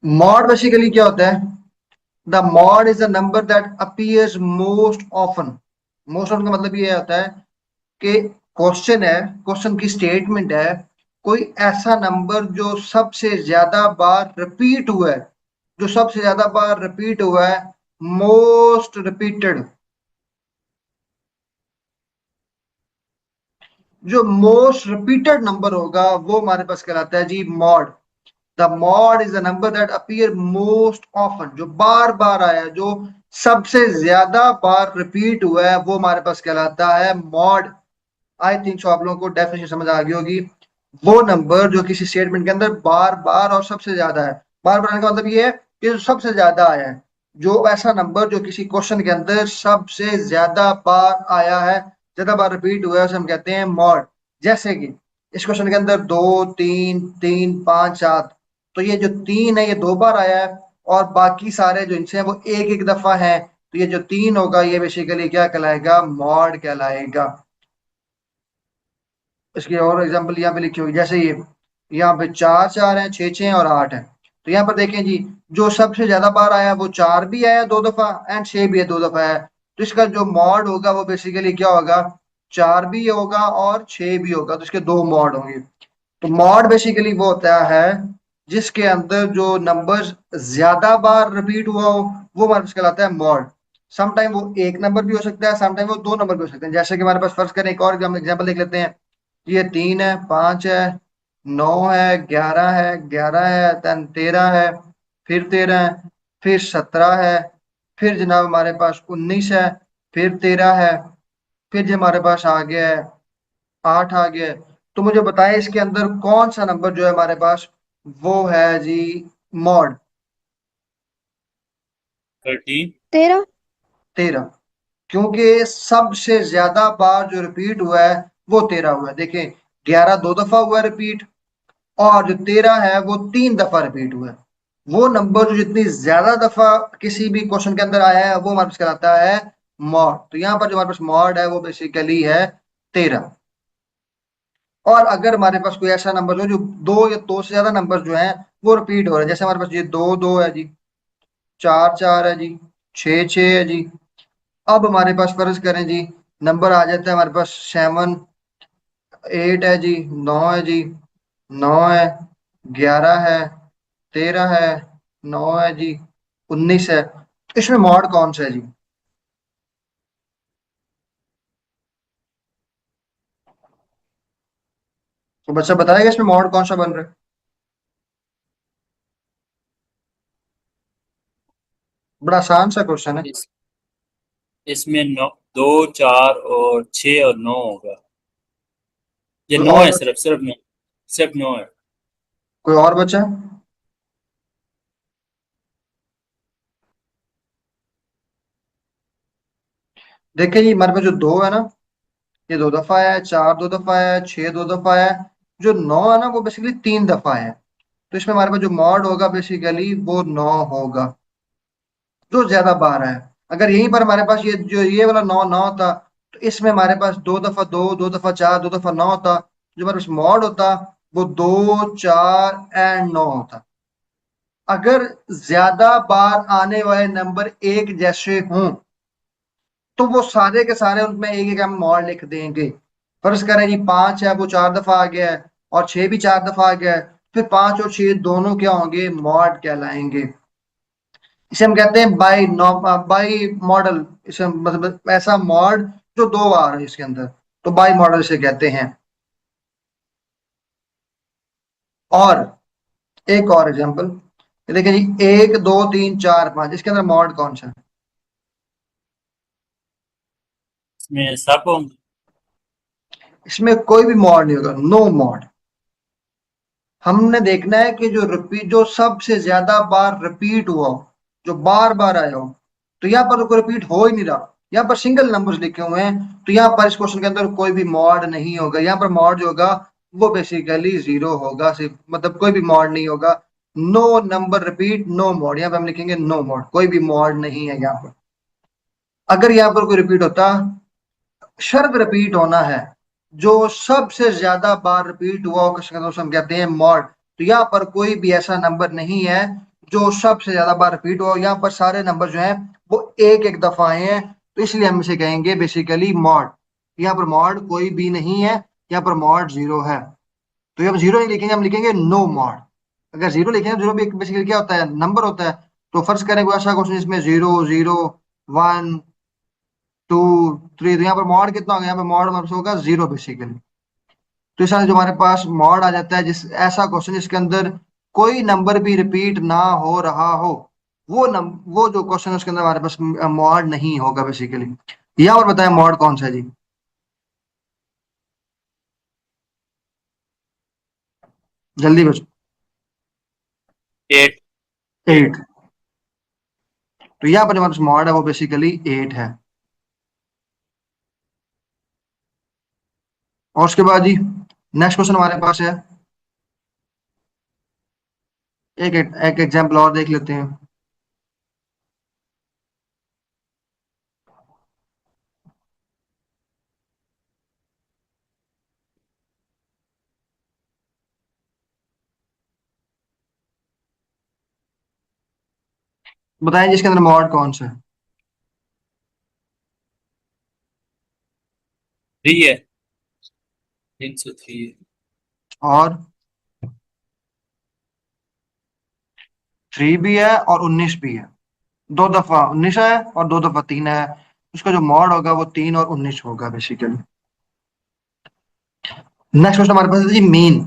मॉड बेसिकली क्या होता है, the mode is the number that appears most often. Most often का मतलब ये होता है कि क्वेश्चन है, क्वेश्चन की स्टेटमेंट है, कोई ऐसा नंबर जो सबसे ज्यादा बार रिपीट हुआ है, जो सबसे ज्यादा बार रिपीट हुआ है, मोस्ट रिपीटेड। जो मोस्ट रिपीटेड नंबर होगा वो हमारे पास कहलाता है जी mode. The mode is the number that appear most often, जो बार बार आया है, जो सबसे ज्यादा बार रिपीट हुआ है, वो हमारे पास कहलाता है मॉड। आई थिंक सो आप लोगों को डेफिनेशन समझ आ गई होगी। वो नंबर जो किसी स्टेटमेंट के अंदर बार बार और सबसे ज्यादा है, बार बार आने का मतलब ये है कि जो सबसे ज्यादा आया है, जो ऐसा नंबर जो किसी क्वेश्चन के अंदर सबसे ज्यादा बार आया है, ज्यादा बार रिपीट हुआ है, उसे हम कहते हैं मॉड। जैसे कि इस क्वेश्चन के अंदर 2, 3, 3, 5, 7, तो ये जो 3 है ये 2 बार आया है, और बाकी सारे जो इनसे हैं वो एक एक दफा है। तो ये जो 3 होगा ये बेसिकली क्या कहलाएगा, मॉड कहलाएगा। इसकी और एग्जांपल यहाँ पे लिखी हुई, जैसे ये यहाँ पे 4, 4 है, 6, 6 और 8 है। तो यहाँ पर देखें जी, जो सबसे ज्यादा बार आया वो 4 भी आया 2 दफा एंड 6 भी है 2 दफा है। तो इसका जो मॉड होगा वो बेसिकली क्या होगा, 4 भी होगा और 6 भी होगा। तो इसके 2 मॉड होंगे। तो मॉड बेसिकली वो होता है जिसके अंदर जो नंबर ज्यादा बार रिपीट हुआ हो, वो हमारे पास कहलाता है मॉड। समटाइम वो एक नंबर भी हो सकता है, समटाइम वो 2 नंबर भी हो सकते हैं। जैसे कि हमारे पास फर्ज करें, एक और एग्जाम्पल देख लेते हैं। ये 3 है, 5 है, 9 है, 11 है, 11 है, देन 13 है, फिर 13 है, फिर 17 है, फिर जनाब हमारे पास 19 है, फिर 13 है, फिर जो हमारे पास आ गया है 8 आ गया है। तो मुझे बताएं इसके अंदर कौन सा नंबर जो है हमारे पास वो है जी मॉड। 13। 13। 13, क्योंकि सबसे ज्यादा बार जो रिपीट हुआ है वो 13 हुआ है। देखें, 11 2 दफा हुआ है रिपीट, और जो 13 है वो 3 दफा रिपीट हुआ है। वो नंबर जो जितनी ज्यादा दफा किसी भी क्वेश्चन के अंदर आया है वो हमारे पास कहलाता है मॉड। तो यहाँ पर जो हमारे पास मॉड है वो बेसिकली है 13। और अगर हमारे पास कोई ऐसा नंबर जो 2 या 2 से ज्यादा नंबर जो है वो रिपीट हो रहा है, जैसे हमारे पास ये 2, 2 है जी, 4, 4 है जी, 6, 6 है जी। अब हमारे पास फर्ज करें जी, नंबर आ जाता है हमारे पास 7, 8 है जी, 9 है जी, 9 है, 11 है, 13 है, 9 है जी, 19 है। इसमें मॉड कौन सा है जी? तो बच्चा बताएगा इसमें मॉड कौन सा बन रहा है? बड़ा आसान सा क्वेश्चन है। इस इसमें 9, 2, 4 और 6 और 9 होगा। ये कोई 9 और है, बच्चा? सिर्फ 9, सिर्फ 9 है। कोई और बच्चा? देखिए जी, हमारे पास जो दो है ना, ये दो दफा है, चार दो दफा है, छह दो दफा है। जो नौ है ना, वो बेसिकली तीन दफा है। तो इसमें हमारे पास जो मॉड होगा बेसिकली वो नौ होगा, जो ज्यादा बार है। अगर यहीं पर हमारे पास ये वाला नौ नौ था, तो इसमें हमारे पास दो दफा चार, दो दफा नौ होता। जो हमारे पास मॉड होता वो दो, चार एंड नौ होता। अगर ज्यादा बार आने वाले नंबर एक जैसे हों, तो वो सारे के सारे उनमें एक एक हम मॉड लिख देंगे। फर्ज करें जी पांच है, वो चार दफा आ गया है, और छह भी चार दफा आ गया है। फिर पांच और छह दोनों क्या होंगे, मॉड कहलाएंगे। इसे हम कहते हैं बाई मॉडल। इसे मतलब ऐसा मॉड जो दो बार है इसके अंदर, तो बाई मॉडल इसे कहते हैं। और एक और एग्जांपल देखिए जी, एक दो तीन चार पांच, इसके अंदर मॉड कौन सा है? इसमें सब होंगे। इसमें कोई भी मॉड नहीं होगा, नो मॉड। हमने देखना है कि जो सबसे ज्यादा बार रिपीट हुआ हो, जो बार बार आया हो। तो यहाँ पर कोई रिपीट हो ही नहीं रहा, यहाँ पर सिंगल नंबर्स लिखे हुए हैं। तो यहाँ पर इस क्वेश्चन के अंदर कोई भी मॉड नहीं होगा। यहाँ पर मॉड जो होगा वो बेसिकली जीरो होगा, सिर्फ मतलब कोई भी मॉड नहीं होगा। No number repeat, no mode, यहाँ पे हम लिखेंगे नो मॉड, कोई भी मॉड नहीं है यहाँ पर। अगर यहाँ पर कोई रिपीट होता, शर्त रिपीट होना है, जो सबसे ज्यादा बार रिपीट हुआ हो क्वेश्चन, तो हम कहते हैं मॉड। तो यहाँ पर कोई भी ऐसा नंबर नहीं है जो सबसे ज्यादा बार रिपीट हुआ हो। यहाँ पर सारे नंबर जो हैं वो एक एक दफा आए हैं, तो इसलिए हम इसे कहेंगे बेसिकली मॉड। यहाँ पर मॉड कोई भी नहीं है, यहाँ पर मॉड जीरो है। तो ये हम जीरो नहीं लिखेंगे, हम लिखेंगे नो मॉड। अगर जीरो लिखेंगे, जीरो भी बेसिकली क्या होता है, नंबर होता है। तो फर्ज करें कोई ऐसा क्वेश्चन जिसमें zero zero one two three, तो यहाँ पर मॉड कितना होगा, यहाँ पर मॉड हमारे पास होगा जीरो बेसिकली। तो इस तरह जो हमारे पास मॉड आ जाता है, जिस ऐसा क्वेश्चन जिसके अंदर कोई नंबर भी रिपीट ना हो रहा हो, वो जो क्वेश्चन है उसके अंदर हमारे पास मॉड नहीं होगा बेसिकली। यहाँ और बताएं मॉड कौन सा है जी, जल्दी बच। एट। एट। तो यहाँ पर जो हमारे पास मॉड है वो बेसिकली एट है। और उसके बाद जी नेक्स्ट क्वेश्चन हमारे पास है, एक एग्जाम्पल और देख लेते हैं। बताएं जिसके अंदर मॉड कौन सा है। थ्री है। 303 है। और थ्री भी है और उन्नीस भी है। दो दफा उन्नीस है और दो दफा तीन है। उसका जो मॉड होगा वो तीन और उन्नीस होगा बेसिकली। नेक्स्ट क्वेश्चन हमारे पास है जी मीन।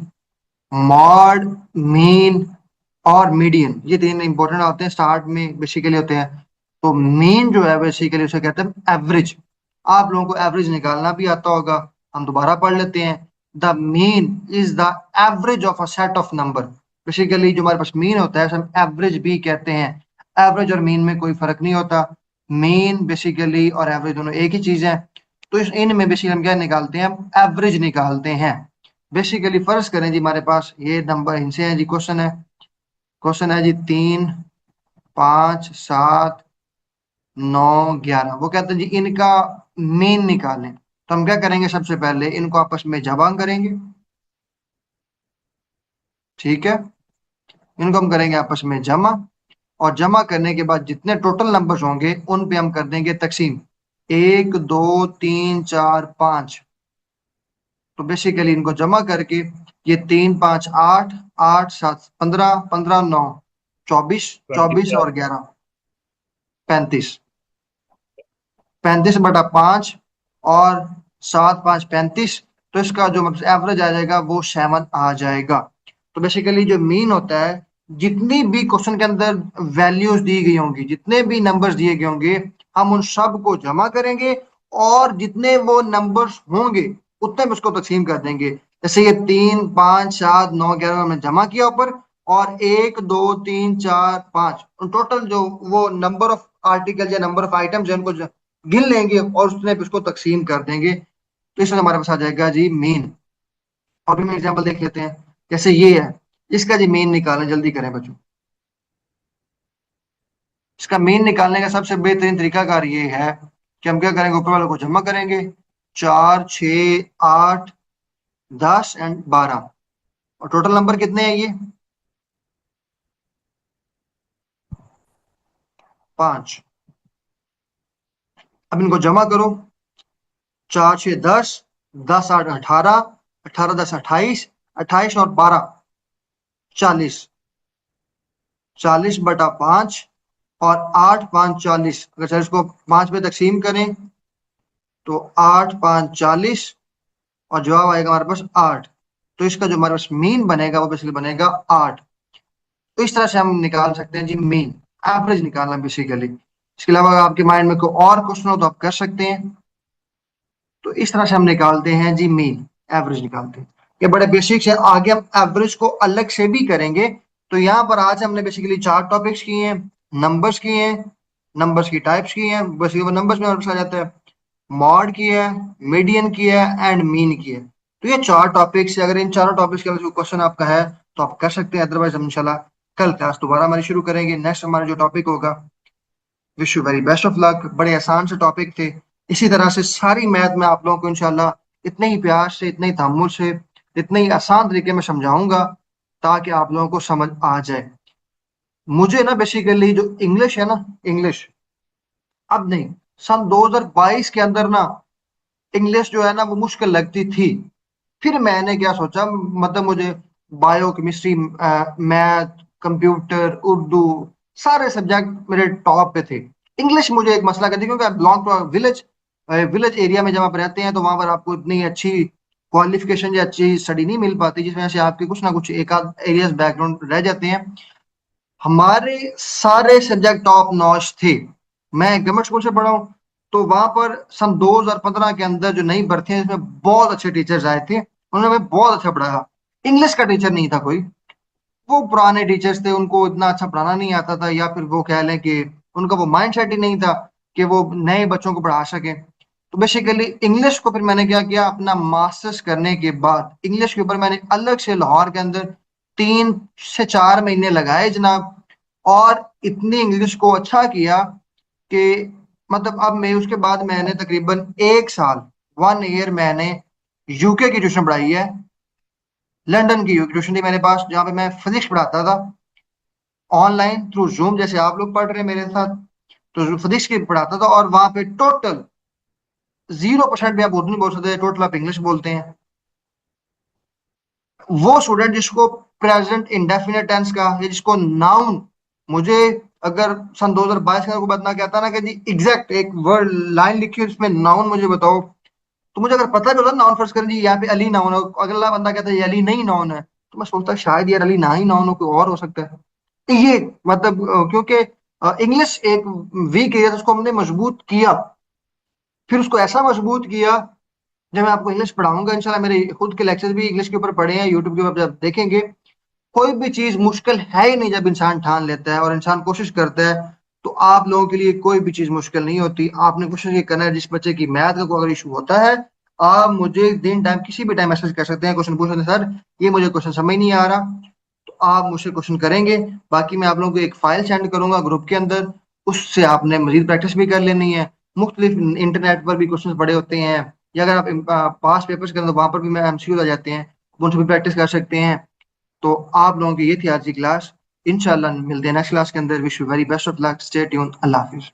मॉड, मीन और मीडियन, ये तीन इंपॉर्टेंट होते हैं, स्टार्ट में बेसिकली होते हैं। तो मीन जो है बेसिकली उसे कहते हैं एवरेज। आप लोगों को एवरेज निकालना भी आता होगा, हम दोबारा पढ़ लेते हैं। The mean is the average of a set of number. Basically जो हमारे पास मीन होता है उसे हम एवरेज भी कहते हैं। एवरेज और मीन में कोई फर्क नहीं होता। मीन बेसिकली और एवरेज दोनों एक ही चीज है। तो इस इनमें बेसिकली हम क्या निकालते हैं, हम एवरेज निकालते हैं। बेसिकली फर्ज करें जी हमारे पास ये नंबर इनसे है जी, क्वेश्चन है जी तीन, पाँच, सात, नौ, ग्यारह। वो कहते हैं जी इनका मीन निकालें। तो हम क्या करेंगे, सबसे पहले इनको आपस में जमा करेंगे। ठीक है, इनको हम करेंगे आपस में जमा। और जमा करने के बाद जितने टोटल नंबर्स होंगे उन पे हम कर देंगे तकसीम। एक दो तीन चार पाँच। तो बेसिकली इनको जमा करके ये तीन पाँच आठ, आठ सात पंद्रह, पंद्रह नौ चौबीस, चौबीस 24। और ग्यारह 35। 35/5 और सात पाँच 35। तो इसका जो एवरेज आ जाएगा वो 7 आ जाएगा। तो बेसिकली जो मीन होता है, जितनी भी क्वेश्चन के अंदर वैल्यूज दी गई होंगी, जितने भी नंबर्स दिए गए होंगे, हम उन सब को जमा करेंगे। और जितने वो नंबर्स होंगे उतने में उसको तकसीम कर देंगे। जैसे ये तीन पाँच सात नौ ग्यारह हमने जमा किया ऊपर, और एक दो तीन चार पाँच टोटल जो वो नंबर ऑफ आर्टिकल या नंबर ऑफ आइटम्स है उनको गिन लेंगे और उसने उसको तकसीम कर देंगे। तो इसमें हमारे पास आ जाएगा जी मीन। और भी हम एग्जाम्पल देख लेते हैं, जैसे ये है, इसका जी मीन निकालें, जल्दी करें बच्चों। इसका मीन निकालने का सबसे बेहतरीन तरीकाकार ये है कि हम क्या करेंगे, ऊपर वालों को जमा करेंगे, 4, 6, 8, 10 और 12, और टोटल नंबर कितने हैं ये, 5। अब इनको जमा करो, 4, 6, 10, 10, 8, 18, 18, 10, 28, 28 और 12, 40, 40/5 और 8, 5, 40। अगर सर इसको 5 पे तकसीम करें तो 8, 5, 40 और जवाब आएगा हमारे पास 8। तो इसका जो हमारे पास मीन बनेगा वो बेसिकली बनेगा 8। तो इस तरह से हम निकाल सकते हैं जी मीन, एवरेज निकालना बेसिकली। इसके अलावा अगर आपके माइंड में कोई और क्वेश्चन हो तो आप कर सकते हैं। तो इस तरह से हम निकालते हैं जी मीन, एवरेज निकालते हैं। ये बड़े बेसिक्स है, आगे हम एवरेज को अलग से भी करेंगे। तो यहाँ पर आज हमने बेसिकली 4 टॉपिक्स किए हैं, नंबर्स किए हैं, नंबर्स की टाइप्स की हैं, बस ये नंबर्स में हमारे पास आ जाता है, मॉड की है, मीडियन की है एंड मीन की है। तो ये 4 टॉपिक्स है, अगर इन चारों टॉपिक्स के क्वेश्चन आपका है तो आप कर सकते हैं, अदरवाइज हम इंशाल्लाह कल क्लास दोबारा हमारी शुरू करेंगे। नेक्स्ट हमारा जो टॉपिक होगा, wish you very best of luck. बड़े आसान से टॉपिक थे। इसी तरह से सारी मैथ में आप लोगों को इंशाल्लाह इतने ही प्यार से, इतने ही तहम्मुल से, इतने ही आसान तरीके में समझाऊंगा ताकि आप लोगों को समझ आ जाए। मुझे ना बेसिकली जो इंग्लिश है ना, इंग्लिश अब नहीं, सन 2022 के अंदर ना इंग्लिश जो है ना वो मुश्किल लगती थी। फिर मैंने क्या सोचा, मतलब मुझे bio chemistry, math, computer, Urdu, सारे सब्जेक्ट मेरे टॉप पे थे। इंग्लिश मुझे एक मसला करती, क्योंकि I belong to village. Village area में जब आप रहते हैं तो वहां पर आपको इतनी अच्छी क्वालिफिकेशन या अच्छी स्टडी नहीं मिल पाती, जिस वजह से आपके कुछ ना कुछ एक आध एरियाज बैकग्राउंड रह जाते हैं। हमारे सारे सब्जेक्ट टॉप नॉच थे। मैं गवर्नमेंट स्कूल से पढ़ा हूँ, तो वहां पर सन 2015 के अंदर जो नई भर्ती है इसमें बहुत अच्छे टीचर्स आए थे, उन्होंने हमें बहुत अच्छा पढ़ाया। इंग्लिश का टीचर नहीं था कोई, वो पुराने टीचर्स थे, उनको इतना अच्छा पढ़ाना नहीं आता था, या फिर वो कह लें कि उनका वो माइंड सेट ही नहीं था कि वो नए बच्चों को पढ़ा सके। तो बेसिकली इंग्लिश को फिर मैंने क्या किया, अपना मास्टर्स करने के बाद इंग्लिश के ऊपर मैंने अलग से लाहौर के अंदर 3 से 4 महीने लगाए जनाब। और इतनी इंग्लिश को अच्छा किया कि मतलब अब मैं उसके बाद मैंने तकरीबन 1 साल, 1 ईयर मैंने यूके की ट्यूशन पढ़ाई है। लंदन की यूके ट्यूशन थी मेरे पास, जहाँ पे मैं फिजिक्स पढ़ाता था ऑनलाइन थ्रू जूम, जैसे आप लोग पढ़ रहे हैं मेरे साथ। तो फिजिक्स की पढ़ाता था, और वहां पे टोटल 0% भी आप उर्दू नहीं बोल सकते, टोटल आप इंग्लिश बोलते हैं। वो स्टूडेंट जिसको प्रेजेंट इंडेफिनिट टेंस का, या जिसको नाउन, मुझे अगर सन 2022 का कोई बंदा कहता ना कि जी एग्जैक्ट एक वर्ड लाइन लिखी है उसमें नाउन मुझे बताओ, तो मुझे अगर पता भी होता नाउन, फर्स्ट कर जी यहाँ पे अली नाउन है, अगला बंदा कहता है ये अली नहीं नाउन है, तो मैं सोचता शायद यार अली ना ही नाउन हो, कोई और हो सकता है। तो ये मतलब क्योंकि इंग्लिश एक वीक है तो उसको हमने मजबूत किया। फिर उसको ऐसा मजबूत किया, जब मैं आपको इंग्लिश पढ़ाऊंगा इंशाल्लाह, मेरे खुद के लेक्चर भी इंग्लिश के ऊपर पढ़े हैं यूट्यूब के ऊपर, जब देखेंगे कोई भी चीज मुश्किल है ही नहीं। जब इंसान ठान लेता है और इंसान कोशिश करता है, तो आप लोगों के लिए कोई भी चीज मुश्किल नहीं होती। आपने कोशिश ये करना है, जिस बच्चे की मैथ का कोई अगर इशू होता है, आप मुझे दिन टाइम किसी भी टाइम मैसेज कर सकते हैं, क्वेश्चन पूछ सकते हैं, सर ये मुझे क्वेश्चन समझ नहीं आ रहा। तो आप मुझसे क्वेश्चन करेंगे। बाकी मैं आप लोगों को एक फाइल सेंड करूंगा ग्रुप के अंदर, उससे आपने मजीद प्रैक्टिस भी कर लेनी है। मुख्तलिफ इंटरनेट पर भी क्वेश्चन पड़े होते हैं, या अगर आप पास पेपर्स करें तो वहां पर भी मैं एमसीक्यू आ जाते हैं, उनसे भी प्रैक्टिस कर सकते हैं। तो आप लोगों की ये थी आज की क्लास। इंशाल्लाह मिलते हैं नेक्स्ट क्लास के अंदर। Wish you very best of luck, stay tune, Allah Hafiz.